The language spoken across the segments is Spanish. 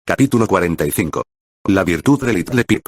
Capítulo 45. La virtud de Little Pip.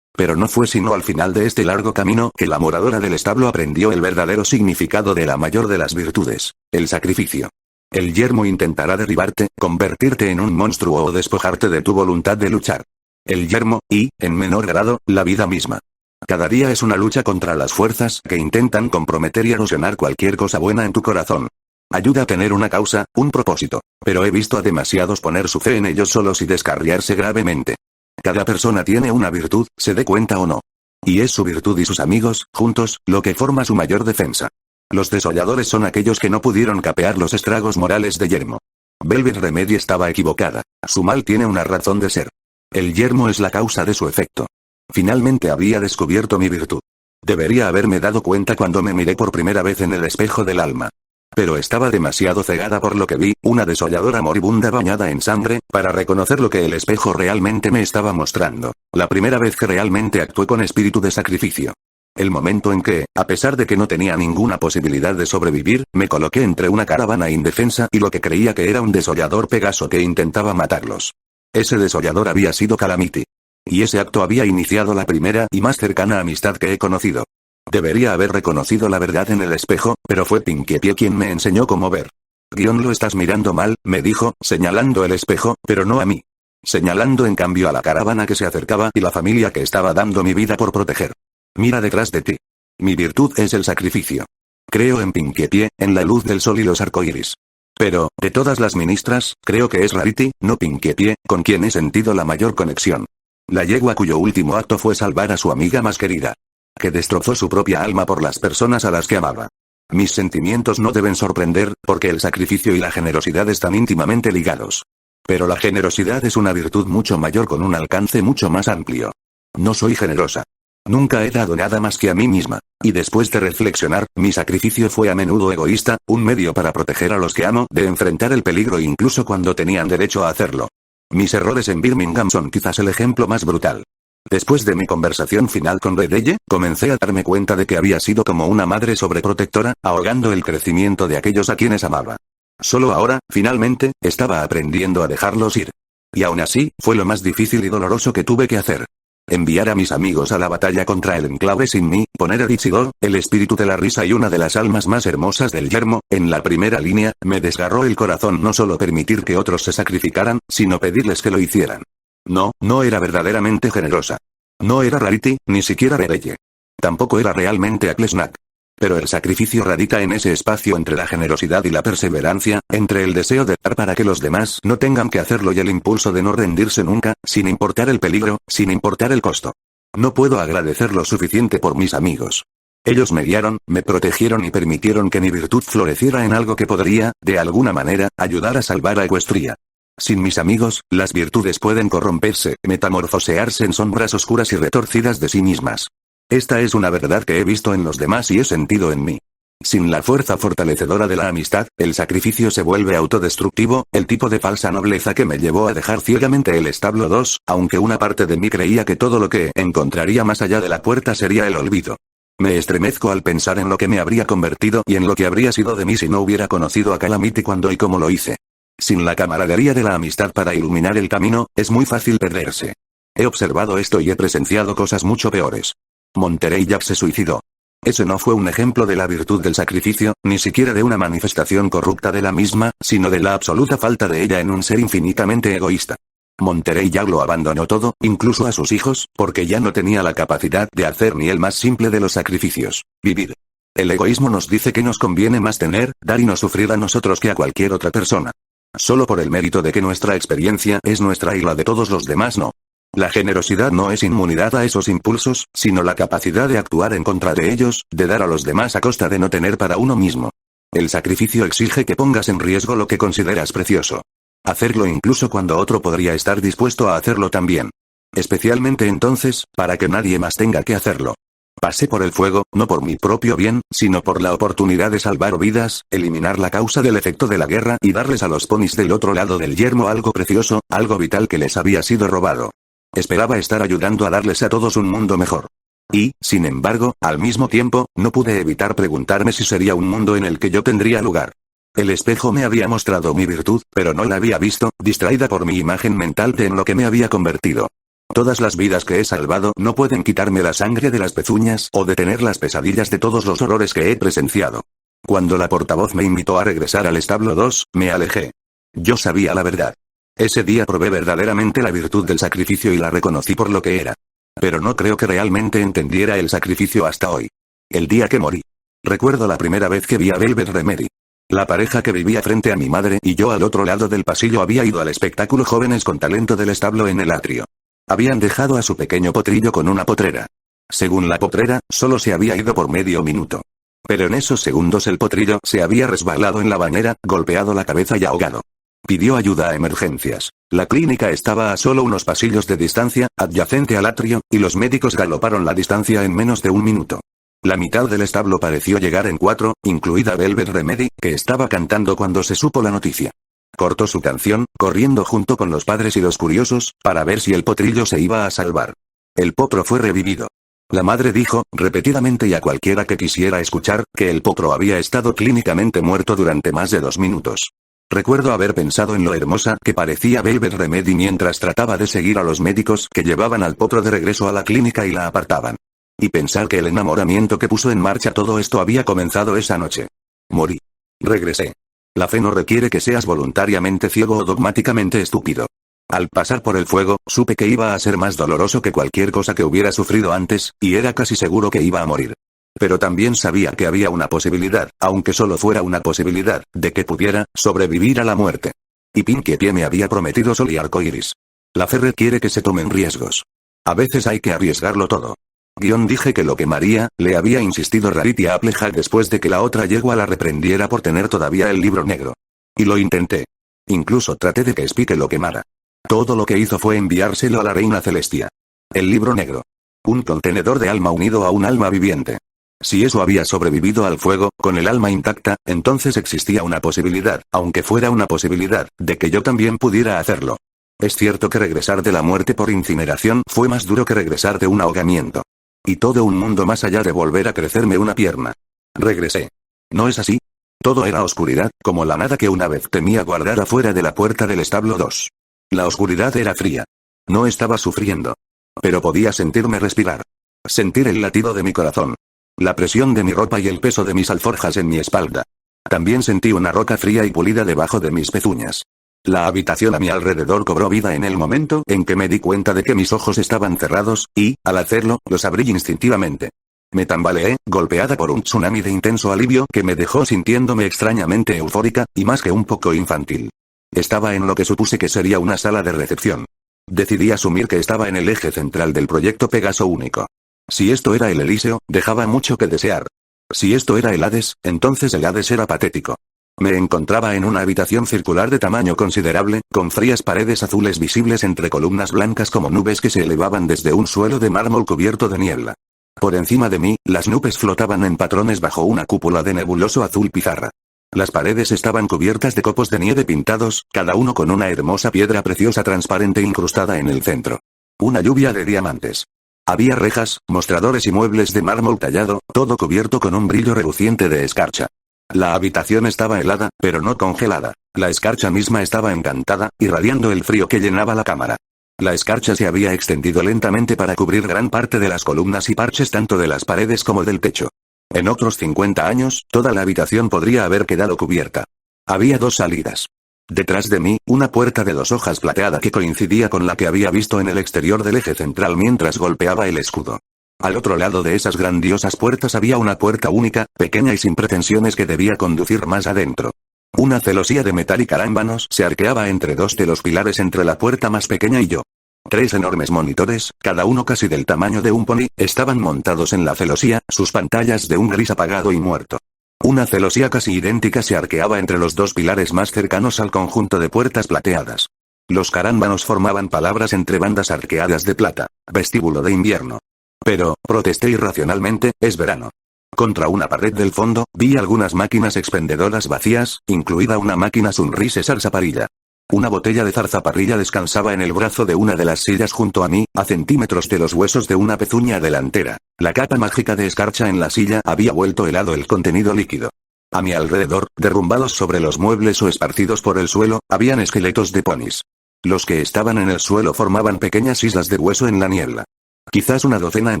Pero no fue sino al final de este largo camino que la moradora del establo aprendió el verdadero significado de la mayor de las virtudes, el sacrificio. El yermo intentará derribarte, convertirte en un monstruo o despojarte de tu voluntad de luchar. El yermo, y, en menor grado, la vida misma. Cada día es una lucha contra las fuerzas que intentan comprometer y erosionar cualquier cosa buena en tu corazón. Ayuda a tener una causa, un propósito, pero he visto a demasiados poner su fe en ellos solos y descarriarse gravemente. Cada persona tiene una virtud, se dé cuenta o no. Y es su virtud y sus amigos, juntos, lo que forma su mayor defensa. Los desolladores son aquellos que no pudieron capear los estragos morales de Yermo. Velvet Remedy estaba equivocada. Su mal tiene una razón de ser. El yermo es la causa de su efecto. Finalmente había descubierto mi virtud. Debería haberme dado cuenta cuando me miré por primera vez en el espejo del alma. Pero estaba demasiado cegada por lo que vi, una desolladora moribunda bañada en sangre, para reconocer lo que el espejo realmente me estaba mostrando. La primera vez que realmente actué con espíritu de sacrificio. El momento en que, a pesar de que no tenía ninguna posibilidad de sobrevivir, me coloqué entre una caravana indefensa y lo que creía que era un desollador Pegaso que intentaba matarlos. Ese desollador había sido Calamity. Y ese acto había iniciado la primera y más cercana amistad que he conocido. Debería haber reconocido la verdad en el espejo, pero fue Pinkie Pie quien me enseñó cómo ver. Lo estás mirando mal, me dijo, señalando el espejo, pero no a mí. Señalando en cambio a la caravana que se acercaba y la familia que estaba dando mi vida por proteger. Mira detrás de ti. Mi virtud es el sacrificio. Creo en Pinkie Pie, en la luz del sol y los arcoíris. Pero, de todas las ministras, creo que es Rarity, no Pinkie Pie, con quien he sentido la mayor conexión. La yegua cuyo último acto fue salvar a su amiga más querida. Que destrozó su propia alma por las personas a las que amaba. Mis sentimientos no deben sorprender, porque el sacrificio y la generosidad están íntimamente ligados. Pero la generosidad es una virtud mucho mayor con un alcance mucho más amplio. No soy generosa. Nunca he dado nada más que a mí misma, y después de reflexionar, mi sacrificio fue a menudo egoísta, un medio para proteger a los que amo de enfrentar el peligro incluso cuando tenían derecho a hacerlo. Mis errores en Birmingham son quizás el ejemplo más brutal. Después de mi conversación final con Redelle, comencé a darme cuenta de que había sido como una madre sobreprotectora, ahogando el crecimiento de aquellos a quienes amaba. Solo ahora, finalmente, estaba aprendiendo a dejarlos ir. Y aún así, fue lo más difícil y doloroso que tuve que hacer. Enviar a mis amigos a la batalla contra el enclave sin mí, poner a Ichidori, el espíritu de la risa y una de las almas más hermosas del yermo, en la primera línea, me desgarró el corazón no solo permitir que otros se sacrificaran, sino pedirles que lo hicieran. No era verdaderamente generosa. No era Rarity, ni siquiera Redelle. Tampoco era realmente Aclesnack. Pero el sacrificio radica en ese espacio entre la generosidad y la perseverancia, entre el deseo de dar para que los demás no tengan que hacerlo y el impulso de no rendirse nunca, sin importar el peligro, sin importar el costo. No puedo agradecer lo suficiente por mis amigos. Ellos me guiaron, me protegieron y permitieron que mi virtud floreciera en algo que podría, de alguna manera, ayudar a salvar a Equestria. Sin mis amigos, las virtudes pueden corromperse, metamorfosearse en sombras oscuras y retorcidas de sí mismas. Esta es una verdad que he visto en los demás y he sentido en mí. Sin la fuerza fortalecedora de la amistad, el sacrificio se vuelve autodestructivo, el tipo de falsa nobleza que me llevó a dejar ciegamente el establo 2, aunque una parte de mí creía que todo lo que encontraría más allá de la puerta sería el olvido. Me estremezco al pensar en lo que me habría convertido y en lo que habría sido de mí si no hubiera conocido a Calamity cuando y cómo lo hice. Sin la camaradería de la amistad para iluminar el camino, es muy fácil perderse. He observado esto y he presenciado cosas mucho peores. Monterey Jack se suicidó. Ese no fue un ejemplo de la virtud del sacrificio, ni siquiera de una manifestación corrupta de la misma, sino de la absoluta falta de ella en un ser infinitamente egoísta. Monterey Jack lo abandonó todo, incluso a sus hijos, porque ya no tenía la capacidad de hacer ni el más simple de los sacrificios, vivir. El egoísmo nos dice que nos conviene más tener, dar y no sufrir a nosotros que a cualquier otra persona. Solo por el mérito de que nuestra experiencia es nuestra y la de todos los demás no. La generosidad no es inmunidad a esos impulsos, sino la capacidad de actuar en contra de ellos, de dar a los demás a costa de no tener para uno mismo. El sacrificio exige que pongas en riesgo lo que consideras precioso. Hacerlo incluso cuando otro podría estar dispuesto a hacerlo también. Especialmente entonces, para que nadie más tenga que hacerlo. Pasé por el fuego, no por mi propio bien, sino por la oportunidad de salvar vidas, eliminar la causa del efecto de la guerra y darles a los ponis del otro lado del yermo algo precioso, algo vital que les había sido robado. Esperaba estar ayudando a darles a todos un mundo mejor. Y, sin embargo, al mismo tiempo, no pude evitar preguntarme si sería un mundo en el que yo tendría lugar. El espejo me había mostrado mi virtud, pero no la había visto, distraída por mi imagen mental de en lo que me había convertido. Todas las vidas que he salvado no pueden quitarme la sangre de las pezuñas o detener las pesadillas de todos los horrores que he presenciado. Cuando la portavoz me invitó a regresar al establo 2, me alejé. Yo sabía la verdad. Ese día probé verdaderamente la virtud del sacrificio y la reconocí por lo que era. Pero no creo que realmente entendiera el sacrificio hasta hoy. El día que morí. Recuerdo la primera vez que vi a Velvet Remedy. La pareja que vivía frente a mi madre y yo al otro lado del pasillo había ido al espectáculo Jóvenes con Talento del establo en el atrio. Habían dejado a su pequeño potrillo con una potrera. Según la potrera, solo se había ido por medio minuto. Pero en esos segundos el potrillo se había resbalado en la bañera, golpeado la cabeza y ahogado. Pidió ayuda a emergencias. La clínica estaba a solo unos pasillos de distancia, adyacente al atrio, y los médicos galoparon la distancia en menos de un minuto. La mitad del establo pareció llegar en 4, incluida Velvet Remedy, que estaba cantando cuando se supo la noticia. Cortó su canción, corriendo junto con los padres y los curiosos, para ver si el potrillo se iba a salvar. El potro fue revivido. La madre dijo, repetidamente y a cualquiera que quisiera escuchar, que el potro había estado clínicamente muerto durante más de 2 minutos. Recuerdo haber pensado en lo hermosa que parecía Velvet Remedy mientras trataba de seguir a los médicos que llevaban al potro de regreso a la clínica y la apartaban. Y pensar que el enamoramiento que puso en marcha todo esto había comenzado esa noche. Morí. Regresé. La fe no requiere que seas voluntariamente ciego o dogmáticamente estúpido. Al pasar por el fuego, supe que iba a ser más doloroso que cualquier cosa que hubiera sufrido antes, y era casi seguro que iba a morir. Pero también sabía que había una posibilidad, aunque solo fuera una posibilidad, de que pudiera sobrevivir a la muerte. Y Pinkie Pie me había prometido sol y arcoíris. La fe requiere que se tomen riesgos. A veces hay que arriesgarlo todo. Dije que lo quemaría, le había insistido Rarity a Applejack después de que la otra yegua la reprendiera por tener todavía el libro negro. Y lo intenté. Incluso traté de que Spike lo quemara. Todo lo que hizo fue enviárselo a la reina Celestia. El libro negro. Un contenedor de alma unido a un alma viviente. Si eso había sobrevivido al fuego, con el alma intacta, entonces existía una posibilidad, aunque fuera una posibilidad, de que yo también pudiera hacerlo. Es cierto que regresar de la muerte por incineración fue más duro que regresar de un ahogamiento. Y todo un mundo más allá de volver a crecerme una pierna. Regresé. ¿No es así? Todo era oscuridad, como la nada que una vez temía guardar afuera de la puerta del establo 2. La oscuridad era fría. No estaba sufriendo. Pero podía sentirme respirar. Sentir el latido de mi corazón. La presión de mi ropa y el peso de mis alforjas en mi espalda. También sentí una roca fría y pulida debajo de mis pezuñas. La habitación a mi alrededor cobró vida en el momento en que me di cuenta de que mis ojos estaban cerrados, y, al hacerlo, los abrí instintivamente. Me tambaleé, golpeada por un tsunami de intenso alivio que me dejó sintiéndome extrañamente eufórica, y más que un poco infantil. Estaba en lo que supuse que sería una sala de recepción. Decidí asumir que estaba en el eje central del proyecto Pegaso único. Si esto era el Elíseo, dejaba mucho que desear. Si esto era el Hades, entonces el Hades era patético. Me encontraba en una habitación circular de tamaño considerable, con frías paredes azules visibles entre columnas blancas como nubes que se elevaban desde un suelo de mármol cubierto de niebla. Por encima de mí, las nubes flotaban en patrones bajo una cúpula de nebuloso azul pizarra. Las paredes estaban cubiertas de copos de nieve pintados, cada uno con una hermosa piedra preciosa transparente incrustada en el centro. Una lluvia de diamantes. Había rejas, mostradores y muebles de mármol tallado, todo cubierto con un brillo reluciente de escarcha. La habitación estaba helada, pero no congelada. La escarcha misma estaba encantada, irradiando el frío que llenaba la cámara. La escarcha se había extendido lentamente para cubrir gran parte de las columnas y parches tanto de las paredes como del techo. En otros 50 años, toda la habitación podría haber quedado cubierta. Había 2 salidas. Detrás de mí, una puerta de 2 hojas plateada que coincidía con la que había visto en el exterior del eje central mientras golpeaba el escudo. Al otro lado de esas grandiosas puertas había una puerta única, pequeña y sin pretensiones que debía conducir más adentro. Una celosía de metal y carámbanos se arqueaba entre 2 de los pilares entre la puerta más pequeña y yo. 3 enormes monitores, cada uno casi del tamaño de un pony, estaban montados en la celosía, sus pantallas de un gris apagado y muerto. Una celosía casi idéntica se arqueaba entre los 2 pilares más cercanos al conjunto de puertas plateadas. Los carámbanos formaban palabras entre bandas arqueadas de plata. Vestíbulo de invierno. Pero, protesté irracionalmente, es verano. Contra una pared del fondo, vi algunas máquinas expendedoras vacías, incluida una máquina Sunrise zarzaparrilla. Una botella de zarzaparrilla descansaba en el brazo de una de las sillas junto a mí, a centímetros de los huesos de una pezuña delantera. La capa mágica de escarcha en la silla había vuelto helado el contenido líquido. A mi alrededor, derrumbados sobre los muebles o esparcidos por el suelo, habían esqueletos de ponis. Los que estaban en el suelo formaban pequeñas islas de hueso en la niebla. Quizás una docena en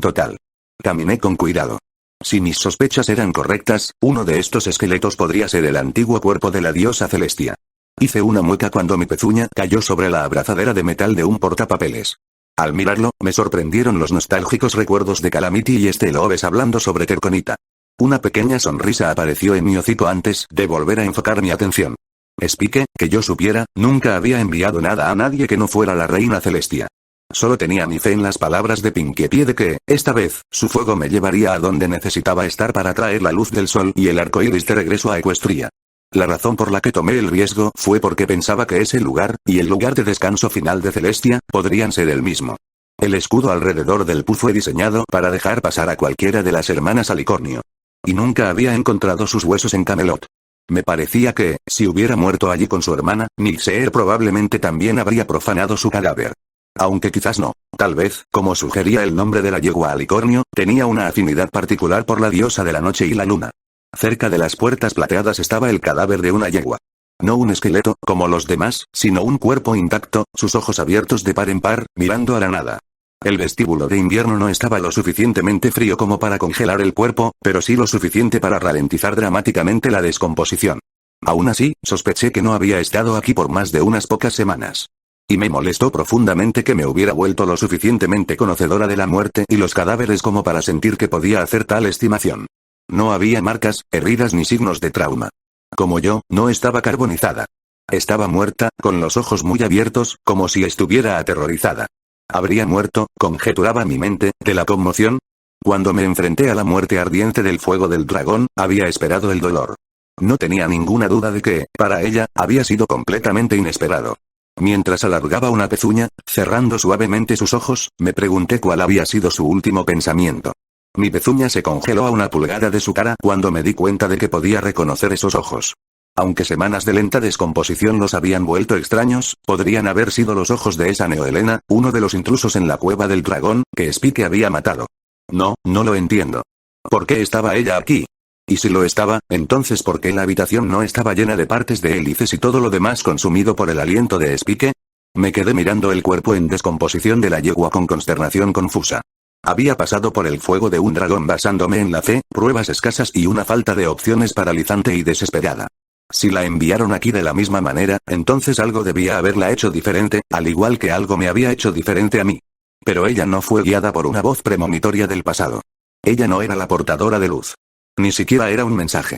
total. Caminé con cuidado. Si mis sospechas eran correctas, uno de estos esqueletos podría ser el antiguo cuerpo de la diosa Celestia. Hice una mueca cuando mi pezuña cayó sobre la abrazadera de metal de un portapapeles. Al mirarlo, me sorprendieron los nostálgicos recuerdos de Calamity y Estelle Oves hablando sobre Terconita. Una pequeña sonrisa apareció en mi hocico antes de volver a enfocar mi atención. Spike, que yo supiera, nunca había enviado nada a nadie que no fuera la reina Celestia. Solo tenía mi fe en las palabras de Pinkie Pie de que, esta vez, su fuego me llevaría a donde necesitaba estar para traer la luz del sol y el arco iris de regreso a Equestria. La razón por la que tomé el riesgo fue porque pensaba que ese lugar, y el lugar de descanso final de Celestia, podrían ser el mismo. El escudo alrededor del pu fue diseñado para dejar pasar a cualquiera de las hermanas Alicornio. Y nunca había encontrado sus huesos en Camelot. Me parecía que, si hubiera muerto allí con su hermana, Nixeer probablemente también habría profanado su cadáver. Aunque quizás no. Tal vez, como sugería el nombre de la yegua Alicornio, tenía una afinidad particular por la diosa de la noche y la luna. Cerca de las puertas plateadas estaba el cadáver de una yegua. No un esqueleto, como los demás, sino un cuerpo intacto, sus ojos abiertos de par en par, mirando a la nada. El vestíbulo de invierno no estaba lo suficientemente frío como para congelar el cuerpo, pero sí lo suficiente para ralentizar dramáticamente la descomposición. Aún así, sospeché que no había estado aquí por más de unas pocas semanas. Y me molestó profundamente que me hubiera vuelto lo suficientemente conocedora de la muerte y los cadáveres como para sentir que podía hacer tal estimación. No había marcas, heridas ni signos de trauma. Como yo, no estaba carbonizada. Estaba muerta, con los ojos muy abiertos, como si estuviera aterrorizada. ¿Habría muerto, conjeturaba mi mente, de la conmoción? Cuando me enfrenté a la muerte ardiente del fuego del dragón, había esperado el dolor. No tenía ninguna duda de que, para ella, había sido completamente inesperado. Mientras alargaba una pezuña, cerrando suavemente sus ojos, me pregunté cuál había sido su último pensamiento. Mi pezuña se congeló a una pulgada de su cara cuando me di cuenta de que podía reconocer esos ojos. Aunque semanas de lenta descomposición los habían vuelto extraños, podrían haber sido los ojos de esa Neohelena, uno de los intrusos en la cueva del dragón, que Spike había matado. No lo entiendo. ¿Por qué estaba ella aquí? Y si lo estaba, entonces ¿por qué la habitación no estaba llena de partes de hélices y todo lo demás consumido por el aliento de Spike? Me quedé mirando el cuerpo en descomposición de la yegua con consternación confusa. Había pasado por el fuego de un dragón basándome en la fe, pruebas escasas y una falta de opciones paralizante y desesperada. Si la enviaron aquí de la misma manera, entonces algo debía haberla hecho diferente, al igual que algo me había hecho diferente a mí. Pero ella no fue guiada por una voz premonitoria del pasado. Ella no era la portadora de luz. Ni siquiera era un mensaje.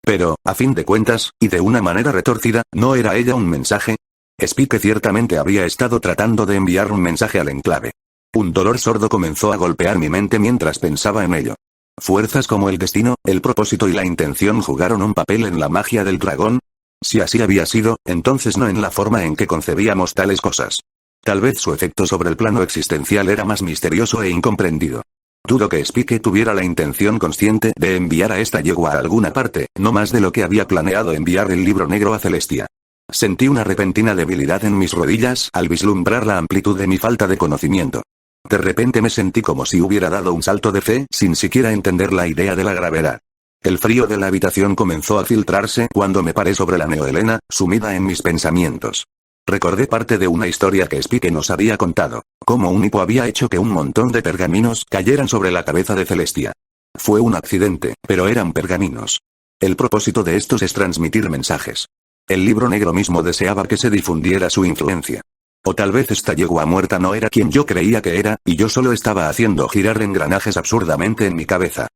Pero, a fin de cuentas, y de una manera retorcida, ¿no era ella un mensaje? Spike ciertamente habría estado tratando de enviar un mensaje al enclave. Un dolor sordo comenzó a golpear mi mente mientras pensaba en ello. Fuerzas como el destino, el propósito y la intención jugaron un papel en la magia del dragón. Si así había sido, entonces no en la forma en que concebíamos tales cosas. Tal vez su efecto sobre el plano existencial era más misterioso e incomprendido. Dudo que Spike tuviera la intención consciente de enviar a esta yegua a alguna parte, no más de lo que había planeado enviar el libro negro a Celestia. Sentí una repentina debilidad en mis rodillas al vislumbrar la amplitud de mi falta de conocimiento. De repente me sentí como si hubiera dado un salto de fe sin siquiera entender la idea de la gravedad. El frío de la habitación comenzó a filtrarse cuando me paré sobre la Neohelena, sumida en mis pensamientos. Recordé parte de una historia que Spike nos había contado, cómo un hipo había hecho que un montón de pergaminos cayeran sobre la cabeza de Celestia. Fue un accidente, pero eran pergaminos. El propósito de estos es transmitir mensajes. El libro negro mismo deseaba que se difundiera su influencia. O tal vez esta yegua muerta no era quien yo creía que era, y yo solo estaba haciendo girar engranajes absurdamente en mi cabeza.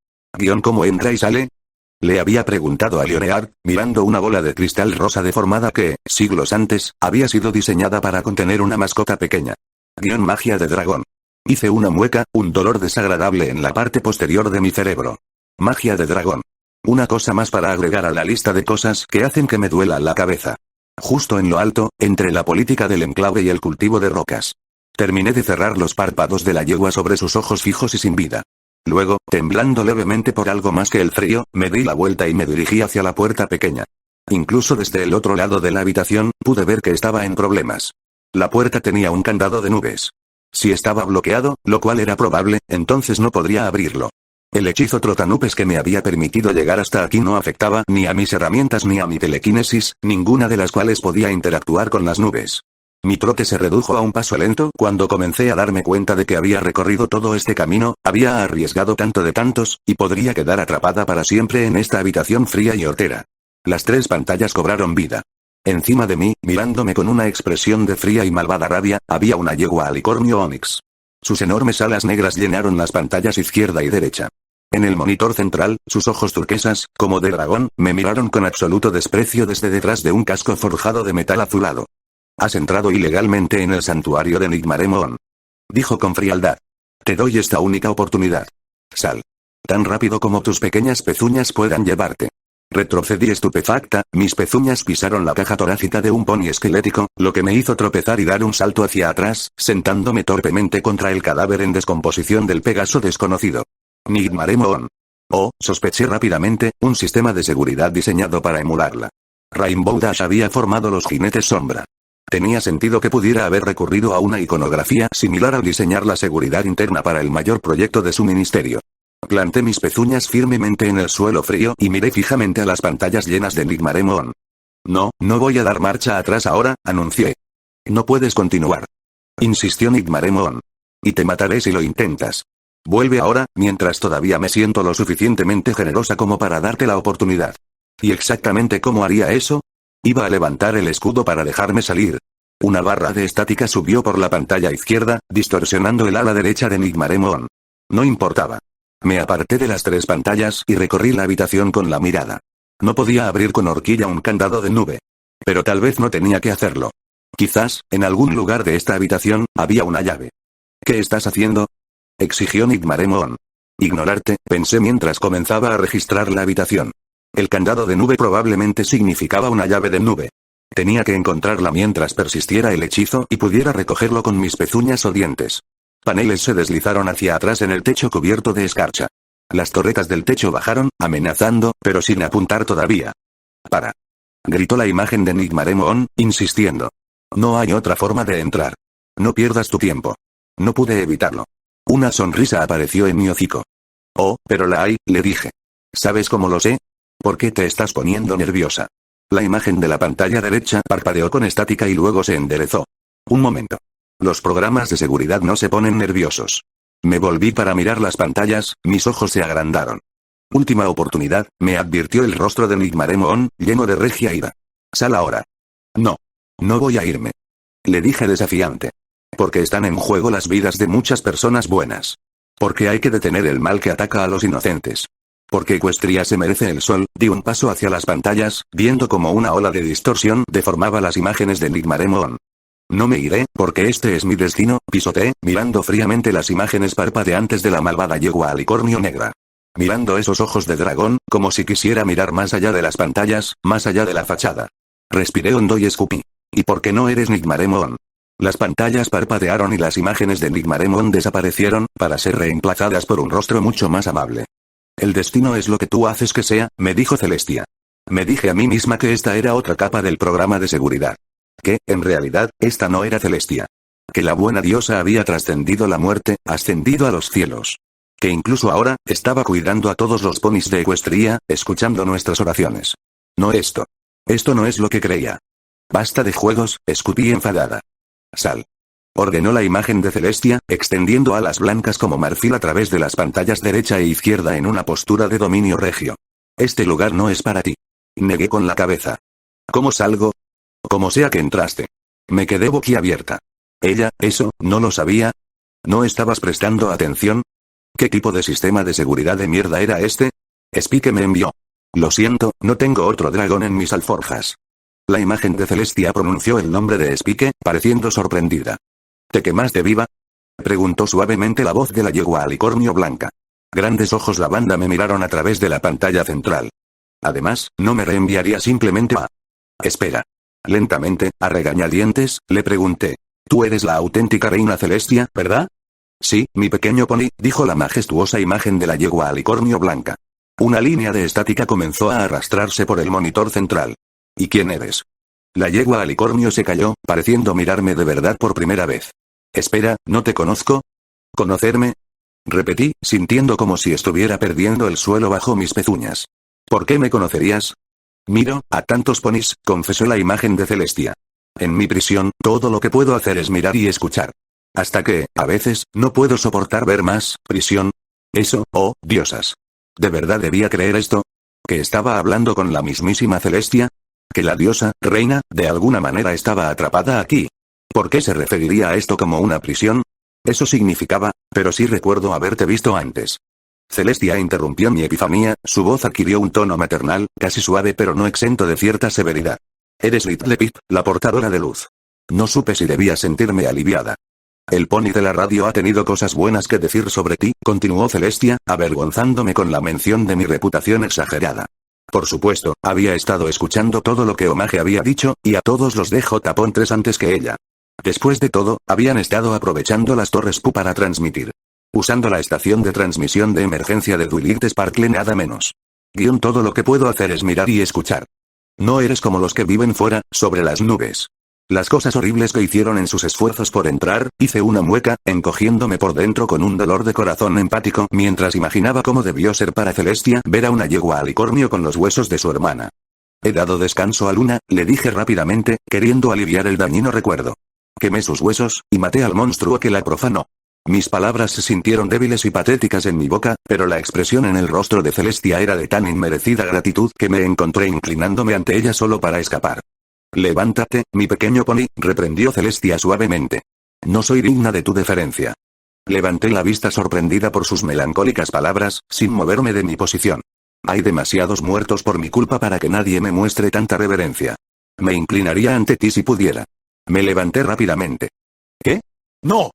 ¿Cómo entra y sale? Le había preguntado a Leonard, mirando una bola de cristal rosa deformada que, siglos antes, había sido diseñada para contener una mascota pequeña. Magia de dragón. Hice una mueca, un dolor desagradable en la parte posterior de mi cerebro. Magia de dragón. Una cosa más para agregar a la lista de cosas que hacen que me duela la cabeza. Justo en lo alto, entre la política del enclave y el cultivo de rocas. Terminé de cerrar los párpados de la yegua sobre sus ojos fijos y sin vida. Luego, temblando levemente por algo más que el frío, me di la vuelta y me dirigí hacia la puerta pequeña. Incluso desde el otro lado de la habitación, pude ver que estaba en problemas. La puerta tenía un candado de nubes. Si estaba bloqueado, lo cual era probable, entonces no podría abrirlo. El hechizo trotanupes que me había permitido llegar hasta aquí no afectaba ni a mis herramientas ni a mi telequinesis, ninguna de las cuales podía interactuar con las nubes. Mi trote se redujo a un paso lento cuando comencé a darme cuenta de que había recorrido todo este camino, había arriesgado tanto de tantos, y podría quedar atrapada para siempre en esta habitación fría y hortera. Las 3 pantallas cobraron vida. Encima de mí, mirándome con una expresión de fría y malvada rabia, había una yegua alicornio Onix. Sus enormes alas negras llenaron las pantallas izquierda y derecha. En el monitor central, sus ojos turquesas, como de dragón, me miraron con absoluto desprecio desde detrás de un casco forjado de metal azulado. «Has entrado ilegalmente en el santuario de Nigmaremon», dijo con frialdad. «Te doy esta única oportunidad. Sal. Tan rápido como tus pequeñas pezuñas puedan llevarte». Retrocedí estupefacta, mis pezuñas pisaron la caja torácica de un pony esquelético, lo que me hizo tropezar y dar un salto hacia atrás, sentándome torpemente contra el cadáver en descomposición del Pegaso desconocido. Nigmaremon. Oh, sospeché rápidamente, un sistema de seguridad diseñado para emularla. Rainbow Dash había formado los jinetes sombra. Tenía sentido que pudiera haber recurrido a una iconografía similar al diseñar la seguridad interna para el mayor proyecto de su ministerio. Planté mis pezuñas firmemente en el suelo frío y miré fijamente a las pantallas llenas de Nigmaremon. No voy a dar marcha atrás ahora, anuncié. No puedes continuar. Insistió Nigmaremon. Y te mataré si lo intentas. Vuelve ahora, mientras todavía me siento lo suficientemente generosa como para darte la oportunidad. ¿Y exactamente cómo haría eso? Iba a levantar el escudo para dejarme salir. Una barra de estática subió por la pantalla izquierda, distorsionando el ala derecha de Nigmaremon. No importaba. Me aparté de las 3 pantallas y recorrí la habitación con la mirada. No podía abrir con horquilla un candado de nube. Pero tal vez no tenía que hacerlo. Quizás, en algún lugar de esta habitación, había una llave. ¿Qué estás haciendo?, exigió Nigmaremon. Ignorarte, pensé mientras comenzaba a registrar la habitación. El candado de nube probablemente significaba una llave de nube. Tenía que encontrarla mientras persistiera el hechizo y pudiera recogerlo con mis pezuñas o dientes. Paneles se deslizaron hacia atrás en el techo cubierto de escarcha. Las torretas del techo bajaron, amenazando, pero sin apuntar todavía. «Para», gritó la imagen de Nigmaremon, insistiendo. «No hay otra forma de entrar. No pierdas tu tiempo». No pude evitarlo. Una sonrisa apareció en mi hocico. «Oh, pero la hay», le dije. «¿Sabes cómo lo sé? ¿Por qué te estás poniendo nerviosa?» La imagen de la pantalla derecha parpadeó con estática y luego se enderezó. Un momento. Los programas de seguridad no se ponen nerviosos. Me volví para mirar las pantallas, mis ojos se agrandaron. «Última oportunidad», me advirtió el rostro de Nigmaremon, lleno de regia ira. «Sal ahora». «No. No voy a irme», le dije desafiante. «Porque están en juego las vidas de muchas personas buenas. Porque hay que detener el mal que ataca a los inocentes. Porque Equestria se merece el sol». Di un paso hacia las pantallas, viendo como una ola de distorsión deformaba las imágenes de Nigmaremon. «No me iré, porque este es mi destino», pisoteé, mirando fríamente las imágenes parpadeantes de la malvada yegua alicornio negra. Mirando esos ojos de dragón, como si quisiera mirar más allá de las pantallas, más allá de la fachada. Respiré hondo y escupí. «¿Y por qué no eres Nigmaremon?». Las pantallas parpadearon y las imágenes de Nigmaremon desaparecieron, para ser reemplazadas por un rostro mucho más amable. «El destino es lo que tú haces que sea», me dijo Celestia. Me dije a mí misma que esta era otra capa del programa de seguridad. Que, en realidad, esta no era Celestia. Que la buena diosa había trascendido la muerte, ascendido a los cielos. Que incluso ahora, estaba cuidando a todos los ponis de Equestria, escuchando nuestras oraciones. No esto. Esto no es lo que creía. «Basta de juegos», escupí enfadada. «Sal», ordenó la imagen de Celestia, extendiendo alas blancas como marfil a través de las pantallas derecha e izquierda en una postura de dominio regio. «Este lugar no es para ti». Negué con la cabeza. «¿Cómo salgo?». «Como sea que entraste». Me quedé boquiabierta. «Ella, eso, ¿no lo sabía? ¿No estabas prestando atención? ¿Qué tipo de sistema de seguridad de mierda era este?». Spike me envió. «Lo siento, no tengo otro dragón en mis alforjas». La imagen de Celestia pronunció el nombre de Spike, pareciendo sorprendida. «¿Te quemaste viva?», preguntó suavemente la voz de la yegua alicornio blanca. Grandes ojos lavanda me miraron a través de la pantalla central. Además, no me reenviaría simplemente a... «Espera». Lentamente, a regañadientes, le pregunté. «Tú eres la auténtica reina Celestia, ¿verdad?». «Sí, mi pequeño pony», dijo la majestuosa imagen de la yegua alicornio blanca. Una línea de estática comenzó a arrastrarse por el monitor central. «¿Y quién eres?». La yegua alicornio se calló, pareciendo mirarme de verdad por primera vez. «Espera, ¿no te conozco?». «¿Conocerme?». Repetí, sintiendo como si estuviera perdiendo el suelo bajo mis pezuñas. ¿Por qué me conocerías? Miro a tantos ponis, confesó la imagen de Celestia. En mi prisión, todo lo que puedo hacer es mirar y escuchar. Hasta que, a veces, no puedo soportar ver más, prisión. Eso, oh, diosas. ¿De verdad debía creer esto? ¿Que estaba hablando con la mismísima Celestia? ¿Que la diosa, reina, de alguna manera estaba atrapada aquí? ¿Por qué se referiría a esto como una prisión? Eso significaba, pero sí recuerdo haberte visto antes. Celestia interrumpió mi epifanía, su voz adquirió un tono maternal, casi suave pero no exento de cierta severidad. Eres Little Pip, la portadora de luz. No supe si debía sentirme aliviada. El pony de la radio ha tenido cosas buenas que decir sobre ti, continuó Celestia, avergonzándome con la mención de mi reputación exagerada. Por supuesto, había estado escuchando todo lo que Omage había dicho, y a todos los de J.3 antes que ella. Después de todo, habían estado aprovechando las torres Pu para transmitir. Usando la estación de transmisión de emergencia de Twilight Sparkle nada menos. Todo lo que puedo hacer es mirar y escuchar. No eres como los que viven fuera, sobre las nubes. Las cosas horribles que hicieron en sus esfuerzos por entrar, hice una mueca, encogiéndome por dentro con un dolor de corazón empático mientras imaginaba cómo debió ser para Celestia ver a una yegua alicornio con los huesos de su hermana. He dado descanso a Luna, le dije rápidamente, queriendo aliviar el dañino recuerdo. Quemé sus huesos, y maté al monstruo que la profanó. Mis palabras se sintieron débiles y patéticas en mi boca, pero la expresión en el rostro de Celestia era de tan inmerecida gratitud que me encontré inclinándome ante ella solo para escapar. Levántate, mi pequeño pony, reprendió Celestia suavemente. No soy digna de tu deferencia. Levanté la vista sorprendida por sus melancólicas palabras, sin moverme de mi posición. Hay demasiados muertos por mi culpa para que nadie me muestre tanta reverencia. Me inclinaría ante ti si pudiera. Me levanté rápidamente. ¿Qué? ¡No!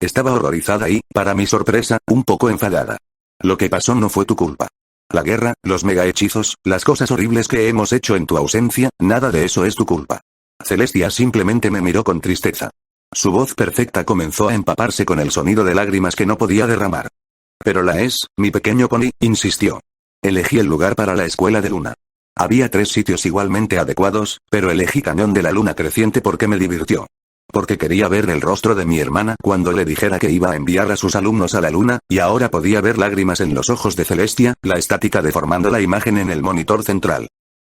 Estaba horrorizada y, para mi sorpresa, un poco enfadada. Lo que pasó no fue tu culpa. La guerra, los megahechizos, las cosas horribles que hemos hecho en tu ausencia, nada de eso es tu culpa. Celestia simplemente me miró con tristeza. Su voz perfecta comenzó a empaparse con el sonido de lágrimas que no podía derramar. Pero la es, mi pequeño pony, insistió. Elegí el lugar para la escuela de Luna. Había 3 sitios igualmente adecuados, pero elegí Cañón de la Luna Creciente porque me divirtió. Porque quería ver el rostro de mi hermana cuando le dijera que iba a enviar a sus alumnos a la luna, y ahora podía ver lágrimas en los ojos de Celestia, la estática deformando la imagen en el monitor central.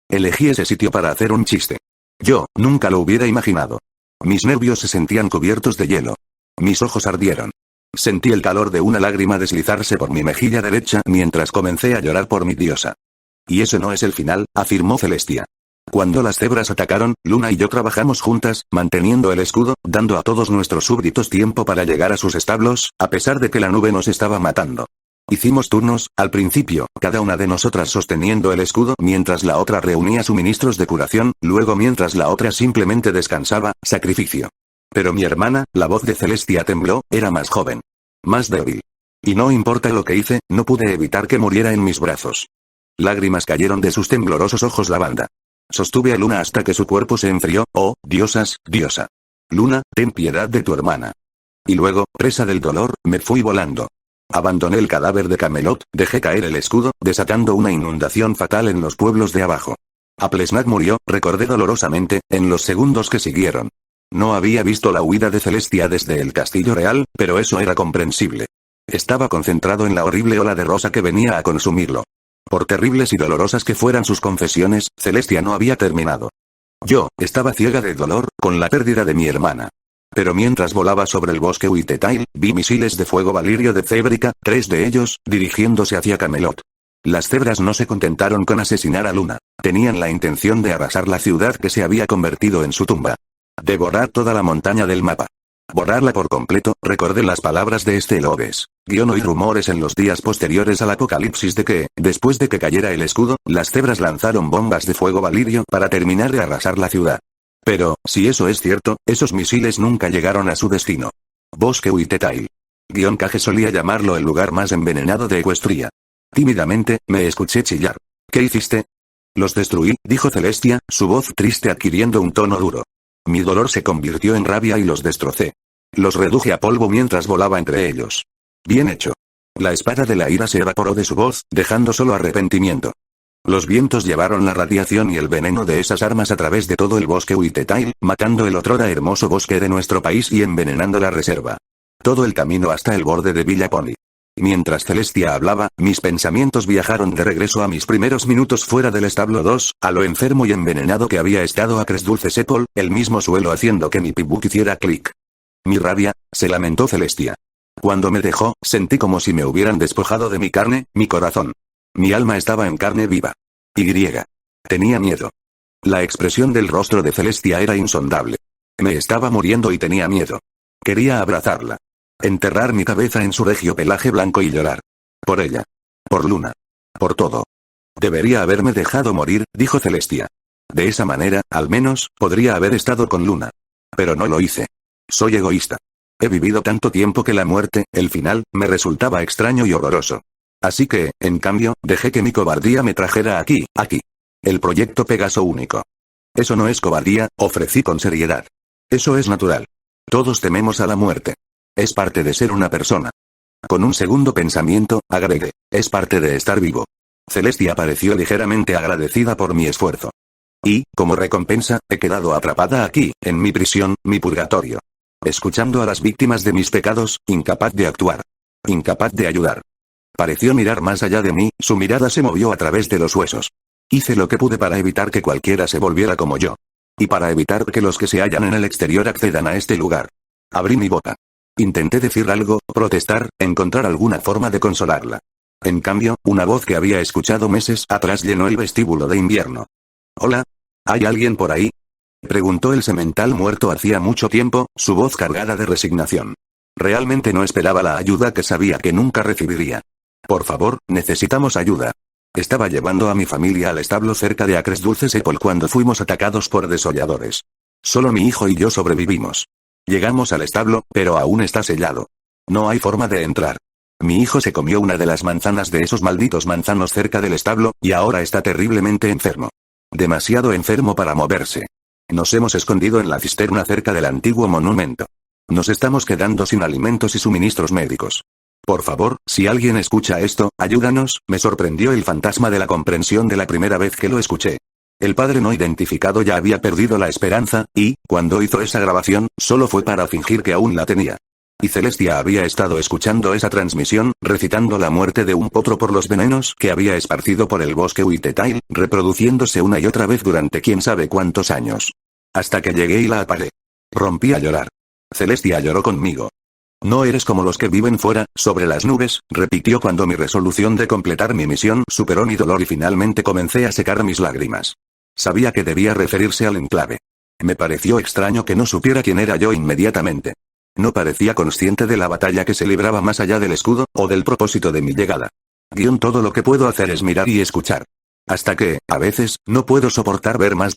Elegí ese sitio para hacer un chiste. Yo, nunca lo hubiera imaginado. Mis nervios se sentían cubiertos de hielo. Mis ojos ardieron. Sentí el calor de una lágrima deslizarse por mi mejilla derecha mientras comencé a llorar por mi diosa. Y eso no es el final, afirmó Celestia. Cuando las cebras atacaron, Luna y yo trabajamos juntas, manteniendo el escudo, dando a todos nuestros súbditos tiempo para llegar a sus establos, a pesar de que la nube nos estaba matando. Hicimos turnos, al principio, cada una de nosotras sosteniendo el escudo mientras la otra reunía suministros de curación, luego mientras la otra simplemente descansaba, sacrificio. Pero mi hermana, la voz de Celestia tembló, era más joven. Más débil. Y no importa lo que hice, no pude evitar que muriera en mis brazos. Lágrimas cayeron de sus temblorosos ojos lavanda. Sostuve a Luna hasta que su cuerpo se enfrió, oh, diosas, diosa. Luna, ten piedad de tu hermana. Y luego, presa del dolor, me fui volando. Abandoné el cadáver de Camelot, dejé caer el escudo, desatando una inundación fatal en los pueblos de abajo. Aplesnac murió, recordé dolorosamente, en los segundos que siguieron. No había visto la huida de Celestia desde el castillo real, pero eso era comprensible. Estaba concentrado en la horrible ola de rosa que venía a consumirlo. Por terribles y dolorosas que fueran sus confesiones, Celestia no había terminado. Yo, estaba ciega de dolor, con la pérdida de mi hermana. Pero mientras volaba sobre el bosque Uitetail, vi misiles de fuego valirio de Cébrica, 3 de ellos, dirigiéndose hacia Camelot. Las cebras no se contentaron con asesinar a Luna. Tenían la intención de arrasar la ciudad que se había convertido en su tumba. Devorar toda la montaña del mapa. Borrarla por completo, recordé las palabras de Lobes. Oí rumores en los días posteriores al apocalipsis de que, después de que cayera el escudo, las cebras lanzaron bombas de fuego valirio para terminar de arrasar la ciudad. Pero, si eso es cierto, esos misiles nunca llegaron a su destino. Bosque Uitetail. Cage solía llamarlo el lugar más envenenado de Equestria. Tímidamente, me escuché chillar. ¿Qué hiciste? Los destruí, dijo Celestia, su voz triste adquiriendo un tono duro. Mi dolor se convirtió en rabia y los destrocé. Los reduje a polvo mientras volaba entre ellos. Bien hecho. La espada de la ira se evaporó de su voz, dejando solo arrepentimiento. Los vientos llevaron la radiación y el veneno de esas armas a través de todo el bosque Uitetail, matando el otrora hermoso bosque de nuestro país y envenenando la reserva. Todo el camino hasta el borde de Villa Pony. Mientras Celestia hablaba, mis pensamientos viajaron de regreso a mis primeros minutos fuera del establo 2, a lo enfermo y envenenado que había estado Acres Dulces Apple, el mismo suelo haciendo que mi pibuk hiciera clic. Mi rabia, se lamentó Celestia. Cuando me dejó, sentí como si me hubieran despojado de mi carne, mi corazón. Mi alma estaba en carne viva. Y. Tenía miedo. La expresión del rostro de Celestia era insondable. Me estaba muriendo y tenía miedo. Quería abrazarla. Enterrar mi cabeza en su regio pelaje blanco y llorar. Por ella. Por Luna. Por todo. Debería haberme dejado morir, dijo Celestia. De esa manera, al menos, podría haber estado con Luna. Pero no lo hice. Soy egoísta. He vivido tanto tiempo que la muerte, el final, me resultaba extraño y horroroso. Así que, en cambio, dejé que mi cobardía me trajera aquí. El proyecto Pegaso único. Eso no es cobardía, ofrecí con seriedad. Eso es natural. Todos tememos a la muerte. Es parte de ser una persona. Con un segundo pensamiento, agregué. Es parte de estar vivo. Celestia pareció ligeramente agradecida por mi esfuerzo. Y, como recompensa, he quedado atrapada aquí, en mi prisión, mi purgatorio. Escuchando a las víctimas de mis pecados, incapaz de actuar. Incapaz de ayudar. Pareció mirar más allá de mí, su mirada se movió a través de los huesos. Hice lo que pude para evitar que cualquiera se volviera como yo. Y para evitar que los que se hallan en el exterior accedan a este lugar. Abrí mi boca. Intenté decir algo, protestar, encontrar alguna forma de consolarla. En cambio, una voz que había escuchado meses atrás llenó el vestíbulo de invierno. «Hola. ¿Hay alguien por ahí?», preguntó el semental muerto hacía mucho tiempo, su voz cargada de resignación. Realmente no esperaba la ayuda que sabía que nunca recibiría. «Por favor, necesitamos ayuda». Estaba llevando a mi familia al establo cerca de Acres Dulces Apple cuando fuimos atacados por desolladores. Solo mi hijo y yo sobrevivimos. Llegamos al establo, pero aún está sellado. No hay forma de entrar. Mi hijo se comió una de las manzanas de esos malditos manzanos cerca del establo, y ahora está terriblemente enfermo. Demasiado enfermo para moverse. Nos hemos escondido en la cisterna cerca del antiguo monumento. Nos estamos quedando sin alimentos y suministros médicos. Por favor, si alguien escucha esto, ayúdanos. Me sorprendió el fantasma de la comprensión de la primera vez que lo escuché. El padre no identificado ya había perdido la esperanza, y, cuando hizo esa grabación, solo fue para fingir que aún la tenía. Y Celestia había estado escuchando esa transmisión, recitando la muerte de un potro por los venenos que había esparcido por el bosque Uitetail, reproduciéndose una y otra vez durante quién sabe cuántos años. Hasta que llegué y la apagué. Rompí a llorar. Celestia lloró conmigo. «No eres como los que viven fuera, sobre las nubes», repitió cuando mi resolución de completar mi misión superó mi dolor y finalmente comencé a secar mis lágrimas. Sabía que debía referirse al enclave. Me pareció extraño que no supiera quién era yo inmediatamente. No parecía consciente de la batalla que se libraba más allá del escudo, o del propósito de mi llegada. Todo lo que puedo hacer es mirar y escuchar. Hasta que, a veces, no puedo soportar ver más.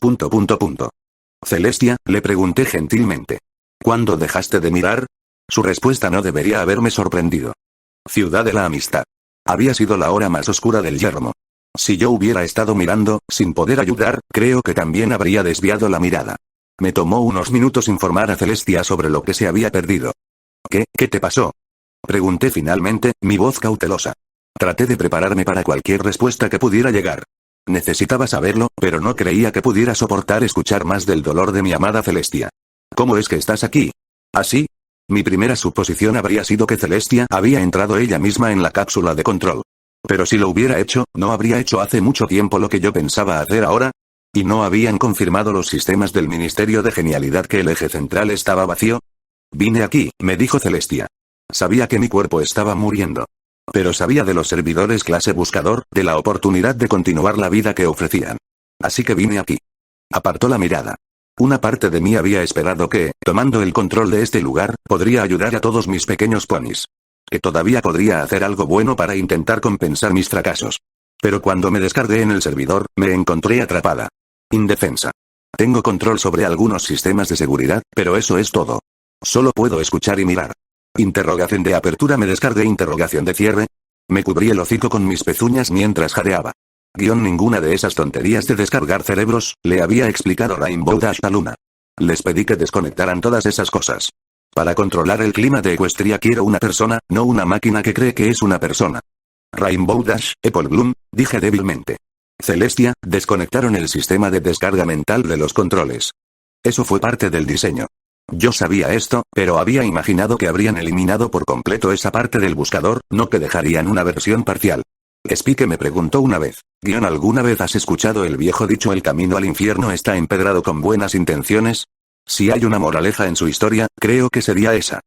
Celestia, le pregunté gentilmente. ¿Cuándo dejaste de mirar? Su respuesta no debería haberme sorprendido. Ciudad de la Amistad. Había sido la hora más oscura del yermo. Si yo hubiera estado mirando, sin poder ayudar, creo que también habría desviado la mirada. Me tomó unos minutos informar a Celestia sobre lo que se había perdido. ¿Qué te pasó?, pregunté finalmente, mi voz cautelosa. Traté de prepararme para cualquier respuesta que pudiera llegar. Necesitaba saberlo, pero no creía que pudiera soportar escuchar más del dolor de mi amada Celestia. ¿Cómo es que estás aquí? ¿Así? Mi primera suposición habría sido que Celestia había entrado ella misma en la cápsula de control. Pero si lo hubiera hecho, ¿no habría hecho hace mucho tiempo lo que yo pensaba hacer ahora? ¿Y no habían confirmado los sistemas del Ministerio de Genialidad que el eje central estaba vacío? Vine aquí, me dijo Celestia. Sabía que mi cuerpo estaba muriendo. Pero sabía de los servidores clase buscador, de la oportunidad de continuar la vida que ofrecían. Así que vine aquí. Apartó la mirada. Una parte de mí había esperado que, tomando el control de este lugar, podría ayudar a todos mis pequeños ponis. Que todavía podría hacer algo bueno para intentar compensar mis fracasos. Pero cuando me descargué en el servidor, me encontré atrapada. Indefensa. Tengo control sobre algunos sistemas de seguridad, pero eso es todo. Solo puedo escuchar y mirar. Interrogación de apertura. Me descargué. Interrogación de cierre. Me cubrí el hocico con mis pezuñas mientras jadeaba. Ninguna de esas tonterías de descargar cerebros, le había explicado Rainbow Dash a Luna. Les pedí que desconectaran todas esas cosas. Para controlar el clima de Equestria quiero una persona, no una máquina que cree que es una persona. Rainbow Dash, Apple Bloom, dije débilmente. Celestia, desconectaron el sistema de descarga mental de los controles. Eso fue parte del diseño. Yo sabía esto, pero había imaginado que habrían eliminado por completo esa parte del buscador, no que dejarían una versión parcial. Spike me preguntó una vez, ¿alguna vez has escuchado el viejo dicho el camino al infierno está empedrado con buenas intenciones? Si hay una moraleja en su historia, creo que sería esa.